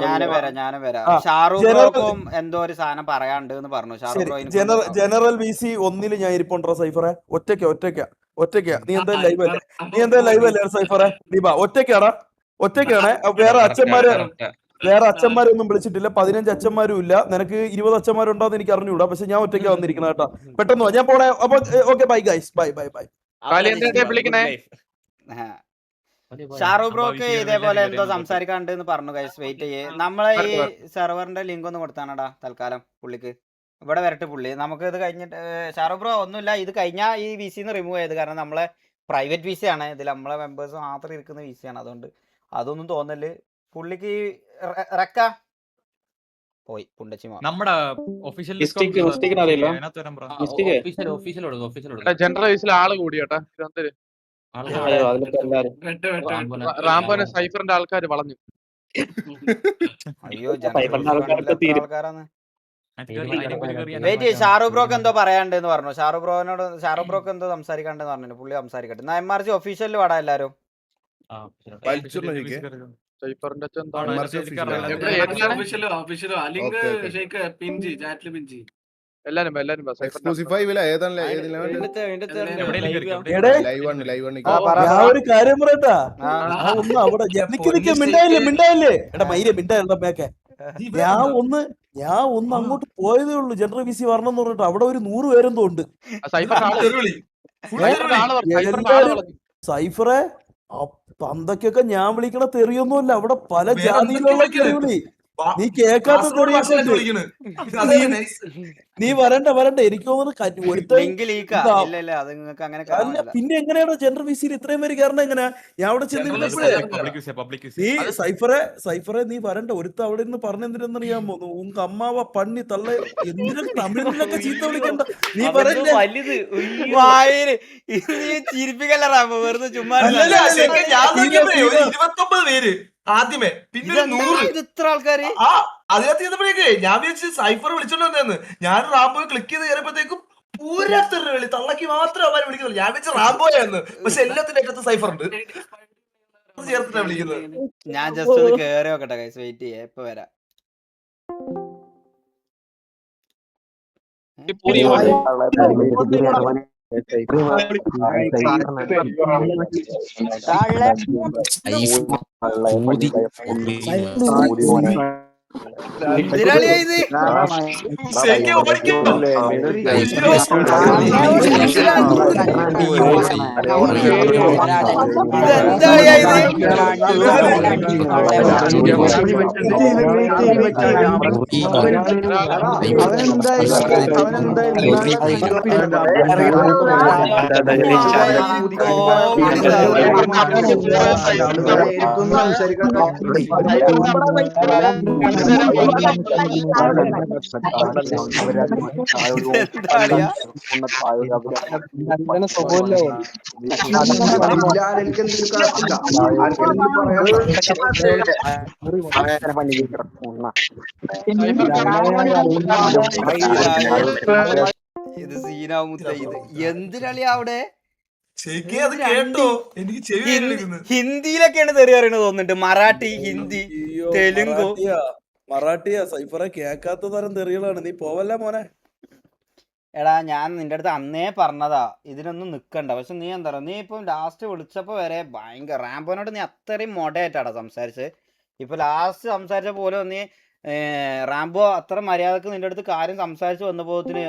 ഞാന് വരാം. ഷാറൂഖ് ബ്രോക്കും എന്തോ ഒരു സാധനം പറയാണ്ട് എന്ന് പറഞ്ഞു. ജനറൽ VC 1 ഞാൻ ഇരിപ്പുണ്ടോ സൈഫറെ? ഒറ്റയ്ക്കാ. നീ എന്താ ലൈവ് അല്ലേ സൈഫറെ? നീ വാ, ഒറ്റയ്ക്കാണ്. വേറെ അച്ഛന്മാരൊന്നും വിളിച്ചിട്ടില്ല. 15 അച്ഛന്മാരും ഇല്ല. നിനക്ക് 20 അച്ഛന്മാരുണ്ടോന്ന് എനിക്ക് അറിഞ്ഞൂടാ. പക്ഷെ ഞാൻ ഒറ്റയ്ക്കാ വന്നിരിക്കുന്നത് കേട്ടോ. പെട്ടെന്ന് ഞാൻ പോണേ. അപ്പൊ okay, bye guys, bye. Shahrukh ബ്രോക്ക് ഇതേപോലെ എന്തോ സംസാരിക്കാണ്ട് എന്ന് പറഞ്ഞു. ഗൈസ് വെയിറ്റ് ചെയ്യേ. നമ്മളെ ഈ സെർവറിന്റെ ലിങ്ക് ഒന്ന് കൊടുത്താണടാ തൽക്കാലം പുള്ളിക്ക്. ഇവിടെ വരട്ടെ പുള്ളി. നമുക്ക് ഇത് കഴിഞ്ഞിട്ട് ഷാറൂഖ് ബ്രോ ഒന്നുമില്ല, ഇത് കഴിഞ്ഞാൽ ഈ VCന്ന് റിമൂവ് ചെയ്ത്. കാരണം നമ്മളെ പ്രൈവറ്റ് VC ആണ്, ഇതിൽ നമ്മളെ മെമ്പേഴ്സ് മാത്രം ഇരിക്കുന്ന VC ആണ്. അതുകൊണ്ട് അതൊന്നും തോന്നല്. പുള്ളിക്ക് റക്ക പോയി പുണ്ടച്ചിമോ. നമ്മുടെ ഒഫീഷ്യൽ ജനറൽ വൈസിൽ ആള് കൂടി കേട്ടാ. റാംബോനെ സൈഫറിന്റെ ആൾക്കാര് വളഞ്ഞു. അയ്യോ ആൾക്കാരാണ്. വെയിറ്റ്, ഷാറൂഖ് ബ്രോക്ക് എന്തോ പറയാണ്ടെന്ന് പറഞ്ഞു. ഷാറൂഖ് ബ്രോക്ക് എന്തോ സംസാരിക്കാണ്ടെന്ന് പറഞ്ഞു. പുള്ളി സംസാരിക്കട്ടെ. MRG ഒഫീഷ്യലിൽ വാടാ എല്ലാരും. ഒരു കാര്യം പറയട്ടാ, മിണ്ടായില്ലേ എടാ മൈരെ, മിണ്ടായിരുന്നേ. ഞാൻ ഒന്ന് അങ്ങോട്ട് പോയതേ ഉള്ളൂ. ജനറൽ VC വരണം എന്ന് പറഞ്ഞിട്ട് അവിടെ ഒരു 100 പേരെന്തോ ഉണ്ട്. സൈഫറെ പന്തൊക്കെ ഞാൻ വിളിക്കണ തെറിയൊന്നുമല്ല, അവിടെ പല ജാതിയിലുള്ള തെറിവിളി. നീ കേക്കാത്ത തെറിയൊക്കെ. നീ വരണ്ട. എനിക്ക് പിന്നെ എങ്ങനെയാണോ ജനറൽ VCയിൽ ഇത്രയും പേര് കയറണം? എങ്ങനെയാ ഞാൻ അവിടെ ചെന്നിരുന്നപ്പോഴേ നീ സൈഫറെ നീ വരണ്ട. ഒരുത്ത അവിടെ നിന്ന് പറഞ്ഞെന്തിനെന്നറിയാമോ? ഉങ്ക അമ്മാവ പണ്ണി തള്ള എന്തിനും തമിഴിലൊക്കെ ചീത്ത വിളിക്കണ്ട. നീ പറയല്ലേ ചിരിപ്പിക്കല്ല റാമ്പോ, വെറുതെ ചുമ്മാ. 29 പേര് ആദ്യമേ, പിന്നെ 100 ഇത്ര ആൾക്കാര് അതിനകത്ത് ചെയ്തപ്പോഴേക്കേ ഞാൻ വിചാരിച്ച് സൈഫർ വിളിച്ചോണ്ട് വന്നതെന്ന്. ഞാൻ റാംബോ ക്ലിക്ക് ചെയ്ത് കയറിയപ്പോഴത്തേക്കും പൂരത്തൊരു വിളി, തള്ളക്ക് മാത്രം അവരെ വിളിക്കുന്നുള്ളൂ. ഞാൻ വിളിച്ച റാംബോയാന്ന്. പക്ഷെ എല്ലാത്തിന്റെ അകത്ത് സൈഫർ ഉണ്ട്, ചേർത്തിട്ടാ വിളിക്കുന്നത്. ഞാൻ ജസ്റ്റ് ഒന്ന് കേറി നോക്കട്ടെ ഗൈസ്, വെയിറ്റ് ചെയ്യേ, ഇപ്പൊ വരാം. ഇത് സീനാവുമുത്ത. ഇത് എന്തിനാളിയാ അവിടെ? ഹിന്ദിയിലൊക്കെയാണ് തെറി അറിയണത് തോന്നുന്നുണ്ട്. മറാഠി, ഹിന്ദി, തെലുങ്കു. മറാഠിയാ സൈഫറെ കേൾക്കാത്ത തരം തെറികളാണ്. നീ പോവല്ല മോനെ. എടാ ഞാൻ നിന്റെ അടുത്ത് അന്നേ പറഞ്ഞതാ ഇതിനൊന്നും നിക്കണ്ട. പക്ഷെ നീ എന്താ പറയുക, നീ ഇപ്പം ലാസ്റ്റ് വിളിച്ചപ്പോ വരെ ഭയങ്കര റാംബോനോട് നീ അത്രയും മൊടയായിട്ടാടാ സംസാരിച്ച്. ഇപ്പൊ ലാസ്റ്റ് സംസാരിച്ച പോലെ നീ റാംബോ അത്ര മര്യാദക്ക് നിന്റെ അടുത്ത് കാര്യം സംസാരിച്ച് വന്നപ്പോത്തിന്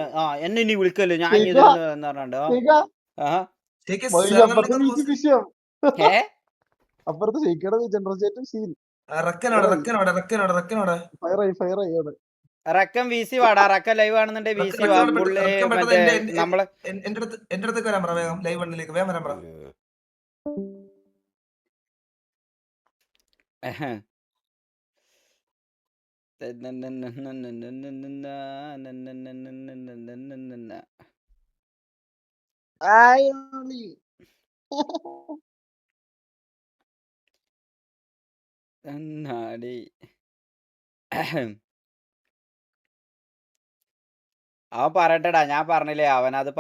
എന്നെ ഇനി വിളിക്കല്ലേ ഞാൻ ഇത് എന്ന് പറഞ്ഞിട്ട് അപ്പുറത്ത് സീൻ റക്കം VC വാടാ. റക്കം ലൈവ് ആണെന്നുണ്ടെങ്കിൽ VC വാ. പുള്ളി നമ്മളെ എന്റെ അടുത്തേക്ക് വരാൻ പറ, വേഗം ലൈവ് വണ്ണിലേക്ക് വേഗം വരാൻ പറ. എന്നാടി അവൻ പറയട്ടെടാ, ഞാൻ പറഞ്ഞില്ലേ അവനത്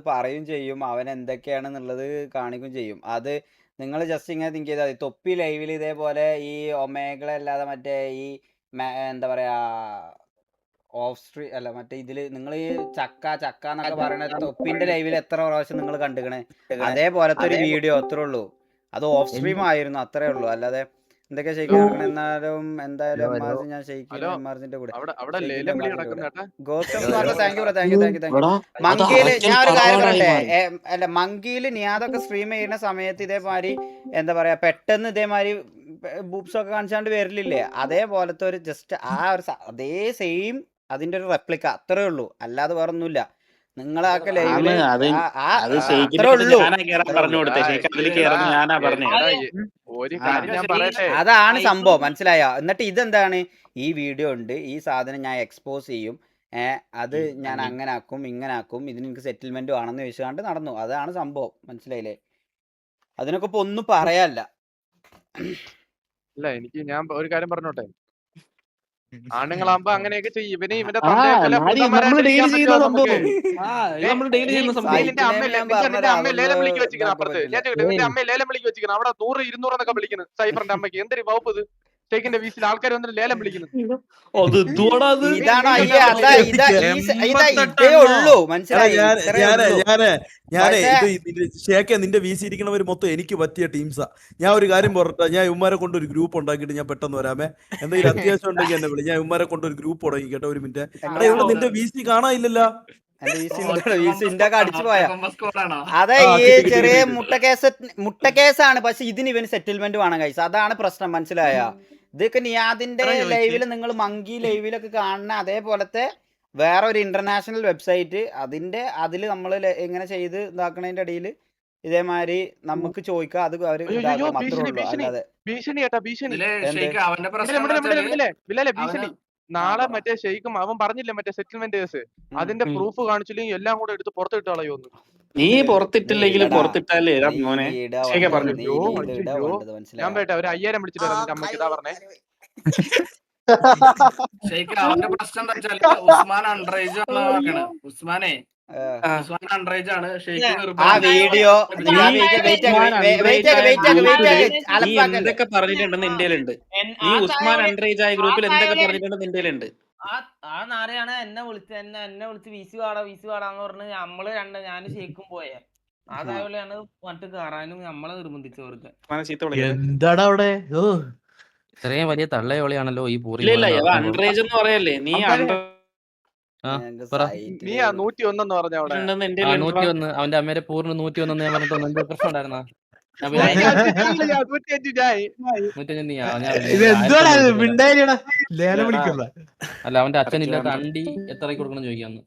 പറയും ചെയ്യും, അവൻ എന്തൊക്കെയാണെന്നുള്ളത് കാണിക്കും ചെയ്യും. അത് നിങ്ങൾ ജസ്റ്റ് ഇങ്ങനെ തിങ്ക് ചെയ്താൽ മതി. തൊപ്പി ലൈവിൽ ഇതേപോലെ ഈ ഒമേഗളല്ലാതെ മറ്റേ ഈ എന്താ പറയാ ഓഫ് സ്ട്രീ അല്ല മറ്റേ ഇതില് നിങ്ങൾ ഈ ചക്ക എന്നൊക്കെ പറയണ തൊപ്പിന്റെ ലൈവിൽ എത്ര പ്രാവശ്യം നിങ്ങൾ കണ്ടുകണേ? അതേപോലത്തെ ഒരു വീഡിയോ അത്രേ ഉള്ളൂ. അത് ഓഫ് സ്ട്രീം ആയിരുന്നു, അത്രേ ഉള്ളൂ. അല്ലാതെ എന്തൊക്കെ ഷെയ്ക്ക് നടക്കണം. എന്നാലും എന്തായാലും എംആർസി ഞാൻ ഷെയ്ക്കില്ല, എംആർസിന്റെ കൂടെ മങ്കിയില് ഞാൻ ഒരു കാര്യം പറയട്ടെ. അല്ല മങ്കിയില് നിയാദൊക്കെ സ്ട്രീം ചെയ്യുന്ന സമയത്ത് ഇതേമാതിരി എന്താ പറയാ പെട്ടെന്ന് ഇതേമാതിരി ബൂപ്സ് ഒക്കെ കാണിച്ചാണ്ട് വരലില്ലേ, അതേപോലത്തെ ഒരു ജസ്റ്റ് ആ ഒരു അതേ സെയിം അതിന്റെ ഒരു റെപ്ലിക്ക അത്രേ ഉള്ളൂ, അല്ലാതെ വേറെ ഒന്നുമില്ല. നിങ്ങളൊക്കെ ലൈവില് അത്രേ ഉള്ളൂ. അതാണ് സംഭവം, മനസ്സിലായോ? എന്നിട്ട് ഇതെന്താണ്, ഈ വീഡിയോ ഉണ്ട്, ഈ സാധനം ഞാൻ എക്സ്പോസ് ചെയ്യും, അത് ഞാൻ അങ്ങനെ ആക്കും ഇങ്ങനെ ആക്കും, ഇതിന് എനിക്ക് സെറ്റിൽമെന്റ് ആണെന്ന് ചോദിച്ചാണ്ട് നടന്നു. അതാണ് സംഭവം, മനസ്സിലായില്ലേ? അതിനൊക്കെ ഇപ്പൊ ഒന്നും പറയാല്ല. അല്ല ഞാൻ ഒരു കാര്യം പറഞ്ഞോട്ടെ, ആണുങ്ങളാകുമ്പോ അങ്ങനെയൊക്കെ ചെയ്യും. ഇവന്റെ നമ്മള് ഡെയിലി ചെയ്യുന്ന സംഭവം. അമ്മ ലേലം വിളിക്ക് വെച്ചിരിക്കണം അപ്പുറത്ത്. ഇവന്റെ അമ്മ ലേലം വിളിക്ക് വെച്ചിരിക്കണം. അവിടെ 100, 200 എന്നൊക്കെ വിളിക്കുന്നു സൈഫറിന്റെ അമ്മയ്ക്ക്. എന്തൊരു വകുപ്പ് ഇത്? ഷെയ്ക്കിന്റെ വീസിൽ ആൾക്കാർ വന്നിട്ട് ലേലം വിളിക്കുന്നു. ഇതേ ഉള്ളൂ, മനസ്സിലായി? നിന്റെ വീസി ഇരിക്കണവര് മൊത്തം എനിക്ക് പറ്റിയ ടീംസാ. ഞാൻ ഒരു കാര്യം പറഞ്ഞ, ഞാൻ ഇവന്മാരെ കൊണ്ട് ഒരു ഗ്രൂപ്പ് ഉണ്ടാക്കിയിട്ട് ഞാൻ പെട്ടെന്ന് വരാമേ. എന്തെങ്കിലും അത്യാവശ്യം ഉണ്ടെങ്കിൽ എന്നെ വിളി. ഞാൻ ഇവന്മാരെ കൊണ്ട് ഒരു ഗ്രൂപ്പ് തുടങ്ങി കേട്ടോ. ഒരു മിനിറ്റ്. ഇവിടെ നിന്റെ വീസി കാണാനില്ലല്ലോ. അടിച്ചു പോയാ അതെ. ഈ ചെറിയ മുട്ടക്കേസാണ്, പക്ഷെ ഇതിന് ഇവന് സെറ്റിൽമെന്റ് വേണം കൈസ്. അതാണ് പ്രശ്നം, മനസ്സിലായ? ഇതൊക്കെ നിയാദിന്റെ ലൈവില് നിങ്ങൾ മങ്കി ലൈവിലൊക്കെ കാണുന്ന അതേപോലത്തെ വേറെ ഒരു ഇന്റർനാഷണൽ വെബ്സൈറ്റ്, അതില് നമ്മൾ എങ്ങനെ ചെയ്ത് ഇതാക്കണതിന്റെ ഇടയിൽ ഇതേമാതിരി നമുക്ക് ചോദിക്കാം, അത് അവര് അല്ലാതെ നാളെ മറ്റേ ഷെയ്ക്കും അവൻ പറഞ്ഞില്ലേ മറ്റേ സെറ്റിൽമെന്റ് കേസ്, അതിന്റെ പ്രൂഫ് കാണിച്ചില്ലെങ്കിൽ എല്ലാം കൂടെ എടുത്ത് പുറത്തിട്ട് കളയുന്നു. നീ പുറത്തിട്ടില്ലെങ്കിലും പുറത്തിട്ടാലേ മോനെ ഞാൻ പറയട്ടെ, ഒരു 5000 വിളിച്ചിട്ട് വരാം അമ്മയ്ക്ക്. ഇതാ പറഞ്ഞേ അവന്റെ പ്രശ്നം എന്താ വെച്ചാല് ഉസ്മാൻ അണ്ടറേജ് ആണ്. ഉസ്മാൻ അണ്ടറേജ് ആണ്. ആ വീഡിയോ എന്തൊക്കെ പറഞ്ഞിട്ടുണ്ടെന്ന് ഇന്ത്യയിലുണ്ട്. ഈ ഉസ്മാൻ അണ്ടറേജ് ആയ ഗ്രൂപ്പിൽ എന്തൊക്കെ പറഞ്ഞിട്ടുണ്ടെന്ന് ഇന്ത്യയിലുണ്ട്. ആ നാരെയാണ് എന്നെ വിളിച്ച് വീസി വാടാന്ന് പറഞ്ഞ് നമ്മള് ഞാനും ഷെയ്ക്കും പോയേ. അതേപോലെയാണ് മറ്റു കയറാനും നമ്മളെ നിർബന്ധിച്ചവർക്ക്. എന്താടാ അവിടെ ഇത്രയും വലിയ തള്ളയോളിയാണല്ലോ ഈ പൂറി. അണ്ടറേജ് എന്ന് പറയല്ലേ നീ? നീ 101 എന്ന് പറഞ്ഞ അവിടെ 101. അവന്റെ അമ്മയുടെ പൂർണ്ണ 101 ഞാൻ പറഞ്ഞിട്ട് എന്ത് പ്രശ്നം ഉണ്ടായിരുന്ന? അല്ല അവന്റെ അച്ഛനില്ലാത്ത അണ്ടി എത്ര കൊടുക്കണം ചോദിക്കാന്ന്.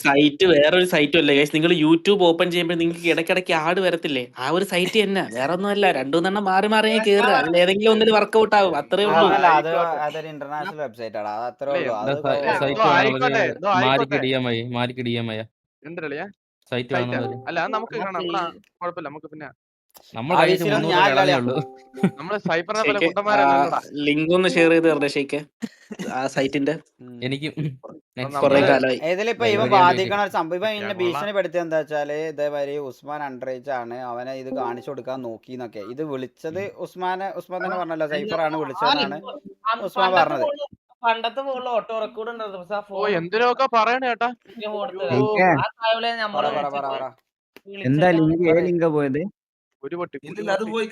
സൈറ്റ് വേറൊരു സൈറ്റും അല്ലേ ഗൈസ്. നിങ്ങൾ യൂട്യൂബ് ഓപ്പൺ ചെയ്യുമ്പോൾ നിങ്ങൾക്ക് ഇടയ്ക്കിടയ്ക്ക് ആഡ് വരത്തില്ലേ? ആ ഒരു സൈറ്റ് തന്നെ, വേറെ ഒന്നും അല്ല. 2-3 മാറി മാറി കയറുക, അതിൽ ഏതെങ്കിലും ഒന്നിൽ വർക്ക്ഔട്ട് ആവും, അത്രേ ഉള്ളൂ. അതൊരു ഇന്റർനാഷണൽ വെബ്സൈറ്റ് ആണ്, അത്രേ ഉള്ളൂ. സൈറ്റ് അല്ല നമുക്ക് കാണാം, കുഴപ്പമില്ല. നമുക്ക് പിന്നെ ലിങ്ക് ഒന്ന് ഷെയർ ചെയ്ത് തരണേ ഷെയ്ക്ക്, ആ സൈറ്റിന്റെ. എനിക്കും ഇതിലിപ്പോ ഇവ ബാധിക്കണ ഒരു സംഭവം, ഇവ ഇന്നെ ഭീഷണിപ്പെടുത്തിയ എന്താ വെച്ചാല് ഇതേമാതിരി ഉസ്മാൻ അണ്ടറേജ് ആണ്, അവനെ ഇത് കാണിച്ചു കൊടുക്കാൻ നോക്കിന്നൊക്കെ. ഇത് വിളിച്ചത് ഉസ്മാൻ തന്നെ പറഞ്ഞല്ലോ, സൈഫറാണ് വിളിച്ചതെന്നാണ് ഉസ്മാൻ പറഞ്ഞത്. പണ്ടത്തെ ഫോണിൽ ഓട്ടോ റെക്കോർഡ് ഉണ്ടായിരുന്നു. എന്തിനൊക്കെ പറയണ ചേട്ടാ. എന്താ ലിങ്ക് പോയത്? ഒരു പൊട്ടി പോയി.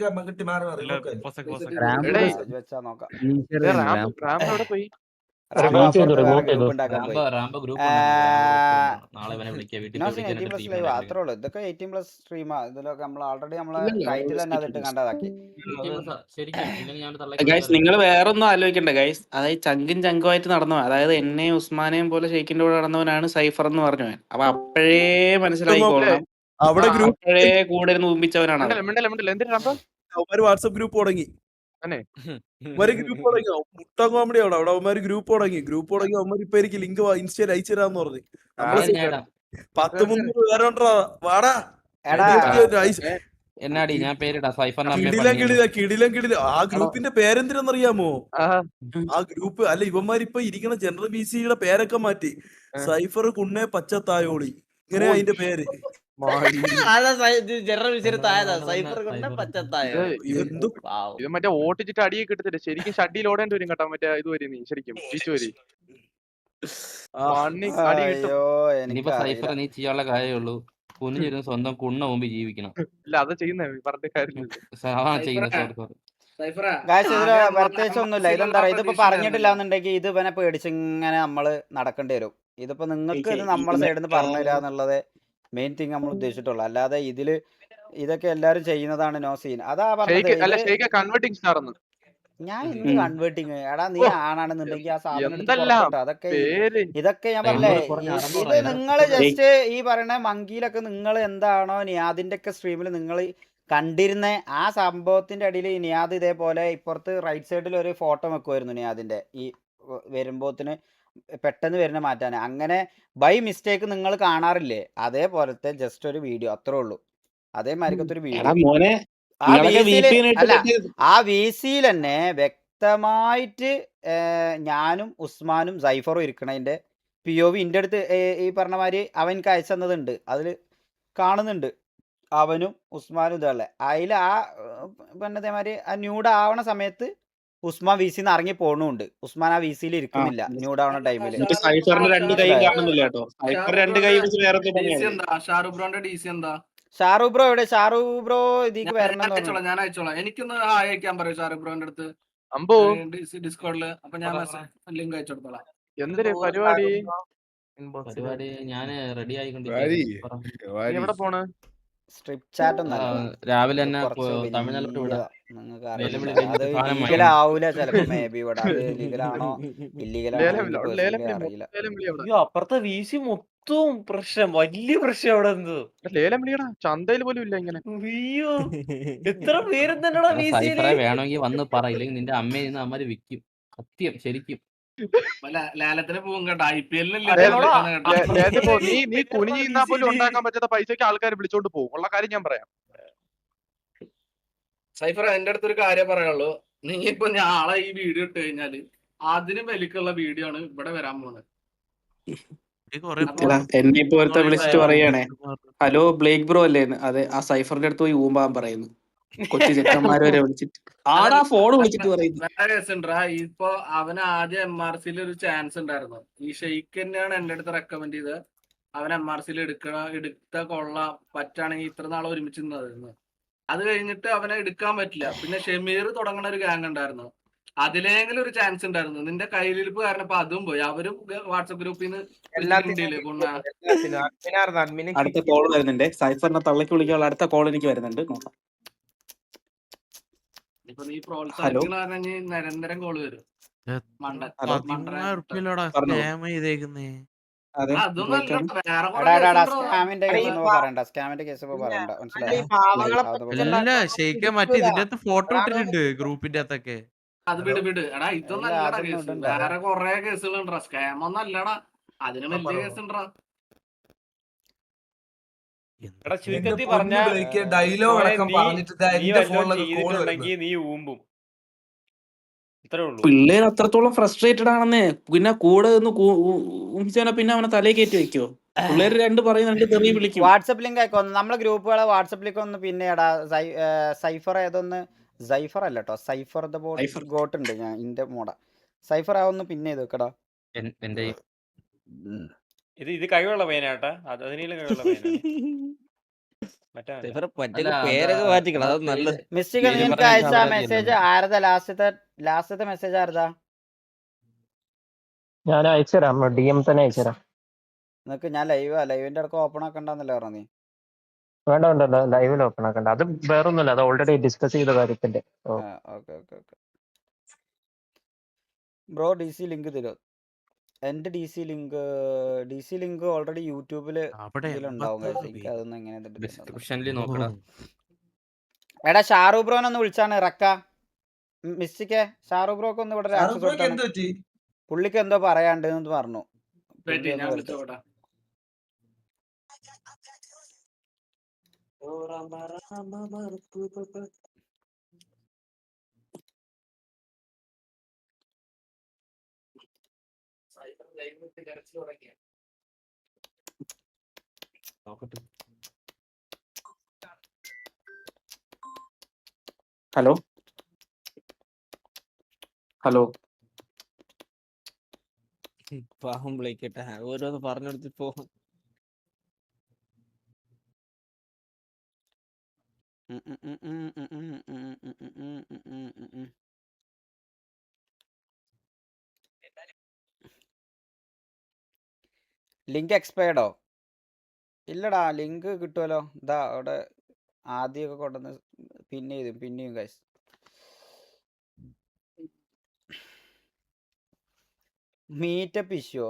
അത്രേ ഉള്ളൂ. ഇതൊക്കെ 18+ സ്ട്രീമാ. ഇതിലൊക്കെ നമ്മൾ ഓൾറെഡി നമ്മളെ ടൈറ്റിൽ തന്നെ അതിട്ട് കണ്ടതാക്കി. ഗൈസ് നിങ്ങൾ വേറൊന്നും ആലോചിക്കണ്ട ഗൈസ്. അതായത് ചങ്കുമായിട്ട് നടന്നവൻ, അതായത് എന്നെയും ഉസ്മാനെയും പോലെ ഷെയ്ക്കിന്റെ കൂടെ നടന്നവനാണ് സൈഫർ എന്ന് പറഞ്ഞവൻ. അപ്പൊ അപ്പോഴേ മനസ്സിലായിക്കോളാം, അപ്പോഴേ കൂടെ മുമ്പിച്ചവനാണ്. വാട്സ്ആപ്പ് ഗ്രൂപ്പ് തുടങ്ങി. അവന്മാര് ഗ്രൂപ്പ് തുടങ്ങി മുട്ട കോമഡി അവിടെ അവന്മാര് ഗ്രൂപ്പ് തുടങ്ങി അവന്മാര് ഇപ്പൊ എനിക്ക് ലിങ്ക് ഇൻസ്റ്റയിൽ അയച്ചുതരാന്ന് പറഞ്ഞു. നമ്മള് 10-300 പേരുണ്ടാ വാടാ എന്നാടി ഞാൻ പേരിടാ കിടിലം ആ ഗ്രൂപ്പിന്റെ പേരെന്തിനെന്നറിയാമോ? ആ ഗ്രൂപ്പ് അല്ല ഇവന്മാരിപ്പൊ ഇരിക്കുന്ന ജനറൽ ബിസിയുടെ പേരൊക്കെ മാറ്റി സൈഫർ കുണ്ണെ പച്ചത്തായോളി ഇങ്ങനെ അതിന്റെ പേര്. ജനറൽ വിഷയത്തായതാ സൈഫർ കൊണ്ട് പച്ചത്തായ ഇത് മറ്റേ ഓട്ടിച്ചിട്ട് അടിയൊക്കെ എടുത്തിട്ട് ശരിക്കും ഷഡിയിൽ ഓടേണ്ടി വരും കേട്ടോ. മറ്റേ ഇത് വരും നീ ശരിക്കും ബീച്ച് വരും. ഇനിയിപ്പോ സൈഫർ നീ ചെയ്യാനുള്ള കാര്യമുള്ളൂ. കുഞ്ഞിരുന്ന് സ്വന്തം കുണ്ണ മുമ്പ് ജീവിക്കണം. ഇല്ല അത് ചെയ്യുന്നേ പറഞ്ഞ കാര്യമില്ല. പ്രത്യേകിച്ച് ഒന്നുമില്ല. ഇതെന്താ പറയാ, ഇതിപ്പോ പറഞ്ഞിട്ടില്ല എന്നുണ്ടെങ്കിൽ ഇത് ഇവനെ പേടിച്ച് ഇങ്ങനെ നമ്മള് നടക്കേണ്ടി വരും. ഇതിപ്പോ നിങ്ങൾക്ക് ഇത് നമ്മളെ സൈഡിൽ നിന്ന് പറഞ്ഞു തരാ എന്നുള്ളത് മെയിൻ തിങ് നമ്മൾ ഉദ്ദേശിച്ചിട്ടുള്ളൂ. അല്ലാതെ ഇതില് ഇതൊക്കെ എല്ലാരും ചെയ്യുന്നതാണ് നോ സീൻ. അതാ പറഞ്ഞത്. ഞാൻ എന്ത് കൺവേർട്ടിങ് എടാ, നീ ആണാണെന്നുണ്ടെങ്കിൽ ആ സാധനം അതൊക്കെ ഇതൊക്കെ ഞാൻ പറഞ്ഞേ. ഇത് നിങ്ങൾ ജസ്റ്റ് ഈ പറയണ മങ്കിയിലൊക്കെ നിങ്ങൾ എന്താണോ നിയാദിന്റെ ഒക്കെ സ്ട്രീമിൽ നിങ്ങൾ കണ്ടിരുന്ന ആ സംഭവത്തിന്റെ അടിയിൽ നിയാദ് ഇതേപോലെ ഇപ്പുറത്ത് റൈറ്റ് സൈഡിൽ ഒരു ഫോട്ടോ വെക്കുമായിരുന്നു നിയാദിന്റെ ഈ വരുമ്പോത്തിന് പെട്ടെന്ന് വരുന്ന മാറ്റാൻ. അങ്ങനെ ബൈ മിസ്റ്റേക്ക് നിങ്ങൾ കാണാറില്ലേ, അതേപോലത്തെ ജസ്റ്റ് ഒരു വീഡിയോ അത്രേ ഉള്ളൂ. അതേമാതിരിക്കത്തെ ഒരു വീഡിയോ ആ VC-യിൽ തന്നെ വ്യക്തമായിട്ട് ഞാനും ഉസ്മാനും സൈഫറും ഇരിക്കണതിന്റെ POV ഇന്റെ അടുത്ത് ഈ പറഞ്ഞ മാതിരി അവൻ എനിക്ക് അയച്ചു തന്നതുണ്ട്. അതിൽ കാണുന്നുണ്ട് അവനും ഉസ്മാനും ഇതല്ലേ. അതിൽ ആ ഇതേമാതിരി ആ ന്യൂഡ് ആവണ സമയത്ത് ഉസ്മാൻ VC-ന്ന് ഇറങ്ങി പോണുണ്ട്. ഉസ്മാൻ ആ VC-ൽ ഇരിക്കുന്നില്ല ന്യൂഡ് ആവണ ടൈമില്. ഷാറൂഖ് ബ്രോ എവിടെ? ഷാറൂഖ് ബ്രോ ഇതിക്ക് വരണം. ഞാൻ അയച്ചോളാം. എനിക്കൊന്ന് അയക്കാൻ പറയൂ ഷാറൂഖ് ബ്രോന്റെ അടുത്ത് ഡിസ്കോഡില്. അപ്പൊ ഞാൻ ലിങ്ക് അയച്ചു കൊടുത്തോളാം. എന്തൊരു പരിപാടി ഞാൻ റെഡി ആയിക്കൊണ്ടിരിക്കുന്നു. എവിടെ പോണ്? സ്ട്രിപ്പ് ചാറ്റ് രാവിലെ തന്നെ തമിഴ്നാട്ടിലോട്ട് വിടാം. ലീഗലാവൂല ചിലപ്പോ. മേ ബി ഇവിടെ അത് ലീഗലാണോ ഇല്ലീഗലാണോ അറിയില്ല. അപ്പുറത്തെ VC മൊത്തവും പ്രശ്നം, വലിയ പ്രശ്നം. അവിടെ എന്തോ ലേലം വിളിയടാ, ചന്തയിൽ പോലും ഇല്ല ഇങ്ങനെ. അയ്യോ എത്ര പേരും തന്നെടാ വേണമെങ്കിൽ വന്ന് പറയില്ലെങ്കിൽ നിന്റെ അമ്മയിൽ നിന്ന് അമ്മര് വിൽക്കും. സത്യം ശരിക്കും ലേലത്തിന് പോകും കേട്ടോ. IPL നീ കുനിഞ്ഞാ പോലും ഉണ്ടാക്കാൻ പറ്റാത്ത പൈസക്ക് ആൾക്കാർ വിളിച്ചോണ്ട് പോകും. ഉള്ള കാര്യം ഞാൻ പറയാം. സൈഫർ എന്റെ അടുത്തൊരു കാര്യം പറയാനുള്ളൂ. നീ ഇപ്പൊ നാളെ ഈ വീഡിയോ ഇട്ട് കഴിഞ്ഞാല് അതിന് വലിക്കുള്ള വീഡിയോ ആണ് ഇവിടെ വരാൻ പോകുന്നത്. എന്നെ ഇപ്പൊ ഒരുത്ത വിളിച്ചിട്ട് പറയാണേ, ഹലോ ബ്ലേക്ക് ബ്രോ അല്ലേ? അതെ, ആ സൈഫറിന്റെ അടുത്ത് പോയി ഊമ്പാൻ പറയുന്നു. കൊച്ചു ചെക്കന്മാരെ വരെ വിളിച്ചിട്ട് ആടാ ഫോൺ വിളിച്ചിട്ട് പറയുന്നു. ഇപ്പൊ അവന് ആദ്യം MRC-ൽ ഒരു ചാൻസ് ഉണ്ടായിരുന്നു. ഈ ഷെയ്ഖ് തന്നെയാണ് എന്റെ അടുത്ത് റെക്കമെൻഡ് ചെയ്ത് അവൻ MRC-ൽ എടുത്ത കൊള്ളാം പറ്റാണെങ്കിൽ ഇത്ര നാളെ ഒരുമിച്ച് നിന്നായിരുന്നു. അത് കഴിഞ്ഞിട്ട് അവനെ എടുക്കാൻ പറ്റില്ല. പിന്നെ ഷെമീർ തുടങ്ങുന്ന ഒരു ഗ്യാങ് ഉണ്ടായിരുന്നു. അതിലെങ്കിലും ഒരു ചാൻസ് ഉണ്ടായിരുന്നു. നിന്റെ കയ്യിലിരിപ്പ് കാരണം ഇപ്പൊ അതും പോയി. അവരും വാട്സപ്പ് ഗ്രൂപ്പിൽ നിന്ന് അടുത്ത കോൾ വരുന്നുണ്ട്. സൈഫറിനെ തള്ളക്ക് വിളിക്കാനുള്ള അടുത്ത കോൾ എനിക്ക് വരുന്നുണ്ട്. ഇപ്പൊ നീ പ്രോത്സാഹിക്കുന്ന കാരണം നിരന്തരം കോള് വരും. ഫോട്ടോ ഇട്ടിട്ടുണ്ട് ഗ്രൂപ്പിന്റെ അകത്തൊക്കെ. അത് വിട് എടാ, ഇതൊന്നും അല്ലടാ കേസ്. വേറെ കൊറേ കേസുകളുണ്ടാ. സ്കാം ഒന്നും അല്ലടാ, അതിന് വലിയ കേസ് ഉണ്ടാ. ചുരുക്കത്തിൽ പറഞ്ഞ നീ ഊമ്പും. പിള്ളേർ അത്രത്തോളം ഫ്രസ്ട്രേറ്റഡ് ആണെന്നേ. പിന്നെ കൂടെ നിന്ന് ഊഹിച്ചാ പിന്നെ അവനെ തലേ കയറ്റി വെക്കോ? പിള്ളേര് രണ്ട് പറയുന്നുണ്ട്, തെറി വിളിക്കും. വാട്സപ്പ് ലിങ്ക് ആയിക്കോ നമ്മളെ ഗ്രൂപ്പുകളെ വാട്സപ്പ് ലിങ്ക് ഒന്ന്. പിന്നെ എടാ സൈഫർ ഏതൊന്ന് സൈഫർ അല്ല കേട്ടോ, സൈഫർ ദ ബോട്ട് ഗോട്ട് ഉണ്ട്. ഞാൻ ഇന്റെ മോഡ സൈഫർ ആവുന്ന പിന്നെ ഇത് വെക്കടാ. ഇത് കഴിവുള്ള പേനാട്ടാ, അതിനേലും കഴിവുള്ള പേനാണ്. മിസ്റ്റേക്ക് നിനക്ക് അയച്ച മെസ്സേജ് ആരതാ? ലാസ്റ്റത്തെ മെസ്സേജ് ആരതാ? ഞാൻ അയച്ചുതരാം, DM തന്നെ അയച്ചുതരാം. നിനക്ക് ഞാൻ ലൈവിന്റെ ഇടക്ക് ഓപ്പൺ ആക്കണ്ടെന്നല്ലേ പറഞ്ഞു? വേണ്ട ലൈവിൽ ഓപ്പൺ ആക്കണ്ട. അത് വേറൊന്നുമില്ല, അത് ഓൾറെഡി ഡിസ്കസ് ചെയ്ത കാര്യത്തിന്റെ. ബ്രോ DC ലിങ്ക് തരുമോ? എന്റെ DC ലിങ്ക് ഓൾറെഡി യൂട്യൂബില് ഉണ്ടാവും. അതൊന്നും എങ്ങനെ? എടാ ഷാറൂഖ് ബ്രോനെ ഒന്ന് വിളിച്ചാണ് റക്ക. മിസ്സിക്കെ ഷാറൂഖ് ബ്രോക്ക് ഒന്ന് ഇവിടെ ഷാറൂഖ് ബ്രോക്ക് എന്ത് പറ്റി? പുള്ളിക്ക് എന്തോ പറയാണ്ട് എന്ന് പറഞ്ഞു. വെയിറ്റ് ഞാൻ വിളിച്ചോട്ടെ. ഹലോ ഹലോ പാവം വിളിക്കട്ടെ, ഓരോന്ന് പറഞ്ഞെടുത്ത് പോകും. ലിങ്ക് എക്സ്പയർഡോ? ഇല്ലടാ, ലിങ്ക് കിട്ടുമല്ലോ. ഇതാ അവിടെ ആദ്യമൊക്കെ കൊണ്ടുവന്ന് പിന്നെയും guys. Meetup issue.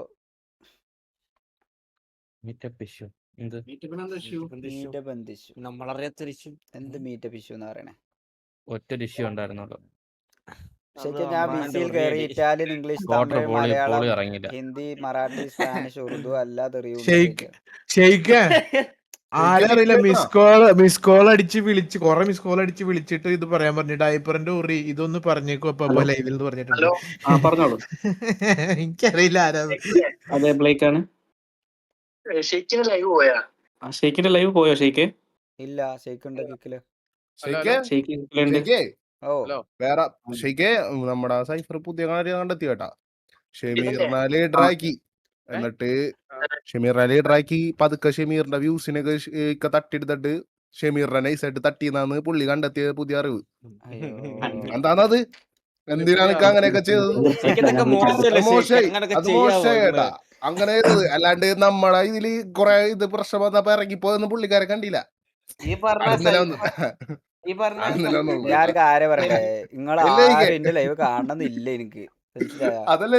Meetup issue എന്ത്? മീറ്റപ്പ് എന്ത് ഇഷ്യൂ? നമ്മളറിയാത്തൊരു ഇഷ്യൂ. എന്ത് മീറ്റപ്പ് ഇഷ്യൂ എന്ന് പറയണേ? ഒറ്റൊരു ഇഷ്യൂ ഉണ്ടായിരുന്നുള്ളൂ. ശരിക്കും ഞാൻ ബിസിയിൽ കയറി Italian, English, Tamil, Malayalam, Hindi, Marathi, Spanish, Urdu ഷെയ്ക്ക് ആരറിയില്ല, മിസ് കോൾ അടിച്ച് വിളിച്ച് കൊറേ മിസ് കോൾ അടിച്ച് വിളിച്ചിട്ട് ഇത് പറയാൻ പറഞ്ഞു. ഡയപ്പറിന്റെ ഉറി ഇതൊന്ന് പറഞ്ഞേക്കും അപ്പൊ ലൈവിൽ എന്ന് പറഞ്ഞിട്ടുണ്ട്. പറഞ്ഞോളൂ. എനിക്കറിയില്ല ആരാ. അതെ, ബ്ലേക്ക് ആണ്. ഷെയ്ക്കിന്റെ ലൈവ് പോയോ? ഷെയ്ക്ക് ഇല്ല, ഷെയ്ക്ക് ഉണ്ട് കിക്കില്. വേറെ ഷെയ്ക്ക് നമ്മുടെ സൈഫർ പുതിയ കാര്യം കണ്ടെത്തി കേട്ടാ. ഷെമീറിനെ ലീഡറാക്കി, എന്നിട്ട് ഷെമീറിനെ ലീഡറാക്കി പതുക്കെ ഷെമീറിന്റെ വ്യൂസിനൊക്കെ തട്ടിയെടുത്തിട്ട് ഷെമീറിനെ നൈസായിട്ട് തട്ടിയെന്നാണ് പുള്ളി കണ്ടെത്തിയ പുതിയ അറിവ്. എന്താണത്? എന്തിനാണ് അങ്ങനെയൊക്കെ ചെയ്തത്? അത് മോശമായി കേട്ടാ. അങ്ങനെ അല്ലാണ്ട് നമ്മളെ ഇതില് കൊറേ ഇത് പ്രശ്നം വന്നപ്പോ ഇറങ്ങിപ്പോയെന്ന് പുള്ളിക്കാരെ കണ്ടില്ല. ഞാൻ കാര്യം പറയട്ടെ, നിങ്ങൾ എന്റെ ലൈവ് കാണണമെന്നില്ല എനിക്ക്. അതല്ല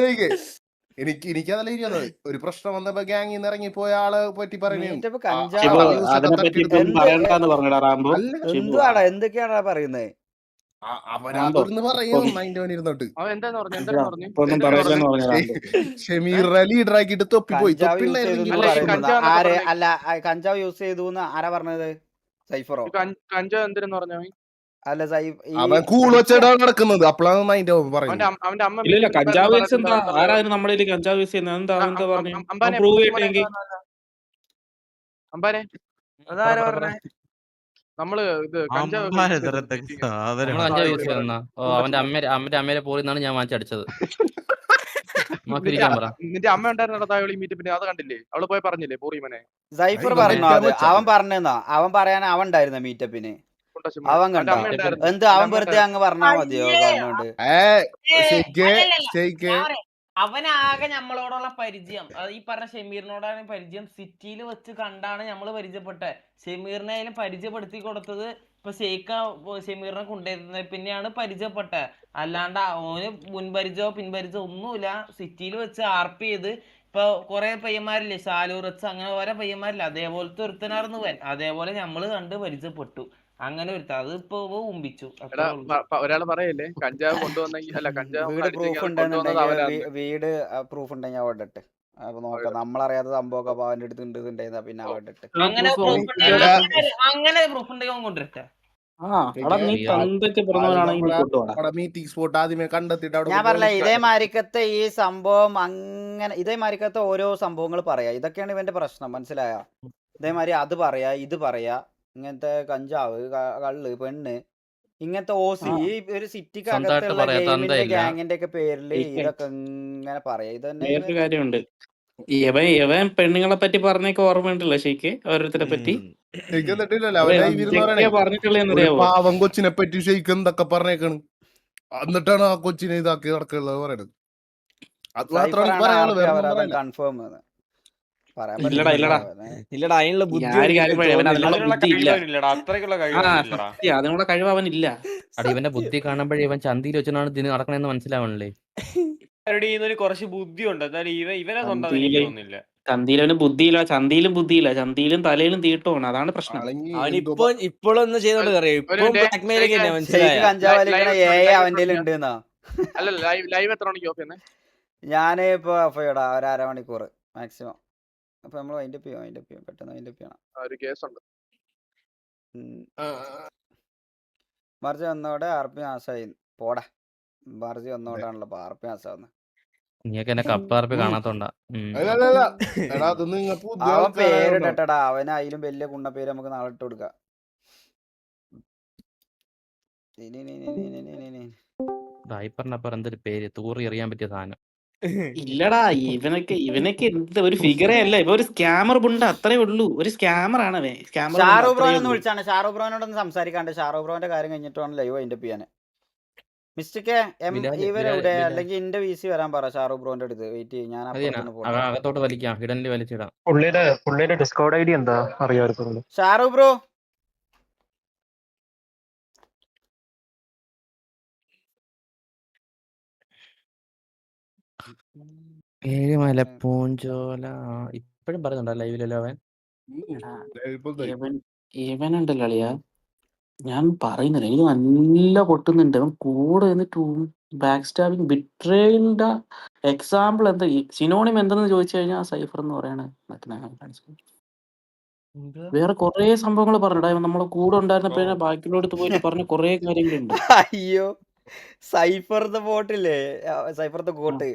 എനിക്കതല്ല ഇരിക്കുന്നത്. ഒരു പ്രശ്നം വന്നപ്പോ ഗ്യാങ്ങിൽ നിന്ന് ഇറങ്ങിപ്പോയ ആളെ പറ്റി എന്തൊക്കെയാണോ പറയുന്നത്? അവരാന്ന് പറയുന്നു ഇരുന്നോട്ട് ഷെമീറിനെ ലീഡറാക്കിട്ട് തൊപ്പിപ്പോയി. അല്ല, കഞ്ചാവ് യൂസ് ചെയ്തു ആരാ പറഞ്ഞത്? സൈഫറോ? കഞ്ചാവ് എന്തിനെന്ന് പറഞ്ഞു? അല്ല, അവൻ കൂൾ വെച്ചിട്ടാണ് നടക്കുന്നത്. അപ്പോഴാണ് മൈൻഡ് പറയുന്നത്. അവന്റെ അമ്മ കഞ്ചാവ് നമ്മുടെ കഞ്ചാവ് യൂസ് ചെയ്യുന്നത് അമ്പാനെ നമ്മള് ഇത് കഞ്ചാവ് യൂസ് ചെയ്യുന്ന അവന്റെ അമ്മേരെ പോയി നിന്നാണ് ഞാൻ വാങ്ങിച്ചടിച്ചത്. നിന്റെ അമ്മ ഉണ്ടായിരുന്ന മീറ്റപ്പിന് അത് കണ്ടില്ലേ? അവള് പോയി പറഞ്ഞില്ലേ പൂറിമനെ? സൈഫർ പറഞ്ഞു. അവൻ പറഞ്ഞെന്നാ, അവൻ പറയാൻ അവൻ ഉണ്ടായിരുന്ന മീറ്റപ്പിന്. അവൻ കണ്ടോ? എന്ത് അവൻ വെറുതെ അങ്ങ് പറഞ്ഞാ മതിയോ? ഗവൺമെന്റ് അവനാകെ നമ്മളോടുള്ള പരിചയം, ഈ പറഞ്ഞ ഷെമീറിനോടാണ് പരിചയം. സിറ്റിയിൽ വെച്ച് കണ്ടാണ് നമ്മള് പരിചയപ്പെട്ടത്. ഷെമീറിനെ അതിന് പരിചയപ്പെടുത്തി കൊടുത്തത് ഇപ്പൊ ഷെമീറിനെ കൊണ്ടുവരുന്നത് പിന്നെയാണ് പരിചയപ്പെട്ടത്. അല്ലാണ്ട് ഓന് മുൻപരിചയോ പിൻപരിചയോ ഒന്നുമില്ല. സിറ്റിയിൽ വെച്ച് ആർപ്പ് ചെയ്ത് ഇപ്പൊ കൊറേ പയ്യന്മാരില്ലേ, ഷാലൂറച്ച്, അങ്ങനെ ഓരോ പയ്യന്മാരില്ല, അതേപോലത്തെ ഒരുത്തനായിരുന്നു വൻ. അതേപോലെ നമ്മള് കണ്ട് പരിചയപ്പെട്ടു. അങ്ങനെ ഒരുത്ത അത് ഇപ്പൊ ഉമ്പിച്ചു. ഒരാള് പറയല്ലേ കഞ്ചാവ് കൊണ്ടുവന്നെങ്കിൽ, അല്ല കഞ്ചാവ് വീട് പ്രൂഫ് ഉണ്ടെങ്കിൽ അവിടെ ഇട്ട് അപ്പൊ നോക്കാം. നമ്മളറിയാത്ത സംഭവമൊക്കെ അവന്റെ അടുത്ത് ഉണ്ടായിരുന്ന പിന്നെ അവിടെ ഇട്ട് അങ്ങനെ പ്രൂഫ് ഉണ്ടെങ്കിൽ കൊണ്ടിട്ടെ. മീറ്റിംഗ് സ്പോട്ട് ആദ്യമേ കണ്ടെത്തിട്ട് ഞാൻ പറഞ്ഞ ഇതേമാരിക്കത്തെ ഈ സംഭവം അങ്ങനെ ഇതേമാരിക്കത്തെ ഓരോ സംഭവങ്ങൾ പറയാ. ഇതൊക്കെയാണ് ഇവന്റെ പ്രശ്നം, മനസ്സിലായ? ഇതേമാതിരി അത് പറയാ, ഇത് പറയാ, ഇങ്ങനത്തെ കഞ്ചാവ്, കള്ള്, പെണ്ണ്, ഇങ്ങനത്തെ ഓസി ഈ ഒരു സിറ്റിക്ക് അകത്തുള്ള ഗെയിമിന്റെ ഗ്യാങ്ങിന്റെ ഒക്കെ പേരില് ഇതൊക്കെ ഇങ്ങനെ പറയാ. ഇത് വേറൊരു കാര്യമുണ്ട്. ഇവൻ പെണ്ണുങ്ങളെ പറ്റി പറഞ്ഞൊക്കെ ഓർമ്മയുണ്ടല്ലോ ഷെയ്ക്ക്, ഓരോരുത്തരെ പറ്റി പാവം കൊച്ചിനെ പറ്റി ഷെയ്ക്ക് എന്തൊക്കെ പറഞ്ഞേക്കാണ്. എന്നിട്ടാണ് ആ കൊച്ചിനെ ഇതാക്കി നടക്കുന്നത് പറയണത്. അത് മാത്രമാണ് കൺഫേം. അതിനുള്ള കഴിവ് അവനില്ല. ഇവന്റെ ബുദ്ധി കാണുമ്പോഴേ ഇവൻ ചന്തിയിൽ വെച്ചാണ് ഇതിന് നടക്കണെന്ന് മനസ്സിലാവണല്ലേ. കുറച്ച് ബുദ്ധിയുണ്ട്, എന്നാലും ഇവനെ സ്വന്തം ചന്തിയിലും ബുദ്ധിയില്ല, ചന്തിയിലും ബുദ്ധിയില്ല, ചന്തിയിലും തലയിലും തീട്ടമാണ്. അതാണ് പ്രശ്നം. അവനിപ്പോ ഇപ്പോഴൊന്നും ചെയ്തോണ്ട് അറിയാം. ഇപ്പൊ ബ്ലാക്ക് മെയിലൊക്കെ തന്നെ മനസ്സിലായ. കഞ്ചാവ് വലിക്കണ അവന്റെ ഉണ്ട് അല്ല ലൈവ് എത്ര മണിക്ക് ഓഫ് ചെയ്യുന്നേ? ഞാന് ഇപ്പൊ ഒരു 1/2 മണിക്കൂർ മാക്സിമം. അപ്പൊ നമ്മൾ വൈൻഡപ്പ് ചെയ്യും പെട്ടെന്ന് വൈൻഡപ്പ് ചെയ്യണം. ഒരു കേസുണ്ട്. മറിച്ച് വന്നോടെ RP നാശമായി. പോടാ, മറിച്ച് വന്നോണ്ടാണല്ലോ RP നാശാവുന്നത്. നീയൊക്കെ എന്നെ കപ്പാർപ്പ് കാണാത്തോണ്ടാ. അവൻ പേരിട്ടടാ, അവന് അതിലും വലിയ കുണ്ണ പേര് നമുക്ക് നാളെ ഇട്ട് കൊടുക്കാം. ഡൈപ്പറിനപ്പുറം എന്തൊരു പേര്, തൂറി എറിയാൻ പറ്റിയ സാധനം. ഇല്ലടാ, ഇവനൊക്കെ എന്ത് ഒരു ഫിഗറേ അല്ല, ഇവ ഒരു സ്കാമർ ബുണ്ട, അത്രേ ഉള്ളൂ. ഒരു സ്കാമർ ആണ് അവൻ. ഷാറൂഖ് ബ്രോനെ വിളിച്ചാണ്. ഷാറൂഖ് ബ്രോനോടൊന്ന് സംസാരിക്കാണ്ട്. ഷാറൂഖ് ബ്രോന്റെ കാര്യം കഴിഞ്ഞിട്ടാണ് ലൈവ് വൈൻഡപ്പ് ചെയ്യാൻ. മിസ്റ്റേക്ക് ഇവരെവിടെ? അല്ലെങ്കിൽ എന്റെ VC വരാൻ പറ ഷാറൂഖ് ബ്രോന്റെ അടുത്ത്. വെയിറ്റ് ചെയ്യും, ഞാൻ അകത്തോട്ട് വലിക്കാം, ഹിഡനിൽ വലിച്ചിടാം. പുള്ളിയുടെ ഡിസ്കോഡ് ID എന്താ അറിയാമായിരുന്നു? ഷാറൂഖ് ബ്രോ ഏഴുമല പൂഞ്ചോല ഇപ്പഴും പറയുന്നുണ്ടോ ലൈവിലല്ലോ അവൻ? ഇവനുണ്ടല്ലോ അളിയാ, ഞാൻ പറയുന്നില്ല, എനിക്ക് നല്ല പൊട്ടുന്നുണ്ട്. അവൻ കൂടെ എന്നിട്ട് ബാക്ക് സ്റ്റാബിങ് ബിട്രേലിന്റെ എക്സാമ്പിൾ എന്താ, സിനോണിം എന്തെന്ന് ചോദിച്ചു കഴിഞ്ഞാൽ സൈഫർ എന്ന് പറയണേ. വേറെ കൊറേ സംഭവങ്ങൾ പറഞ്ഞിടാ, നമ്മളെ കൂടെ ഉണ്ടായിരുന്നപ്പോഴേ ബാക്കിലോട്ട് പോയിട്ട് പറഞ്ഞ കൊറേ കാര്യങ്ങളുണ്ട്. അയ്യോ, സൈഫർത്തെ ബോട്ടില്ലേ, സൈഫർത്തെ കോട്ട്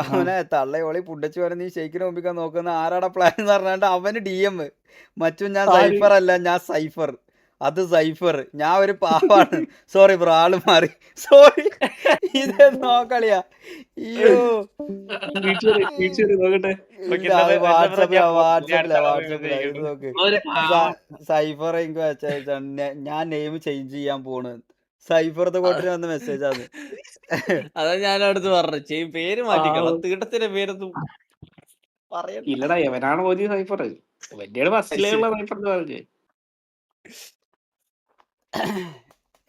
അവനെ തള്ളയോളി പുണ്ടച്ചു വരെ നീ ഷെയ്ക്കിനെ ഒമ്പിക്കാൻ നോക്കുന്ന ആരാടാ പ്ലാൻ എന്ന് പറഞ്ഞാണ്ട് അവന് DM മച്ചു, ഞാൻ സൈഫർ അല്ല, ഞാൻ സൈഫർ, അത് സൈഫർ, ഞാൻ ഒരു പാവാണ്, സോറി ബ്രോ, ആള് മാറി, സോറി. ഇത് നോക്കളിയാ. അയ്യോ വാട്സപ്പില ഇത് നോക്ക്. സൈഫർ എനിക്ക് വെച്ചാൽ ഞാൻ നെയിം ചേഞ്ച് ചെയ്യാൻ പോണ്. സൈഫർത്തെ കോട്ടിന് വന്ന മെസ്സേജ് ആണ്. അതാ ഞാൻ അടുത്ത് പറഞ്ഞു, പേര് മാറ്റിക്കണം, തീട്ടത്തിന്റെ പേരൊന്നും ഇല്ലടാ, എവനാണ് ഓതി സൈഫർ. വലിയ ബസ്സിലുള്ള സൈഫർ എന്ന് പറഞ്ഞേ.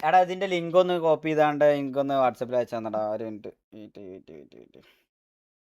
എടാ ഇതിന്റെ ലിങ്ക് ഒന്ന് കോപ്പി ചെയ്താണ്ട് എനിക്കൊന്ന് വാട്സപ്പിൽ അയച്ചു തന്നടാ. ഒരു മിനിറ്റ് വെയിറ്റ്.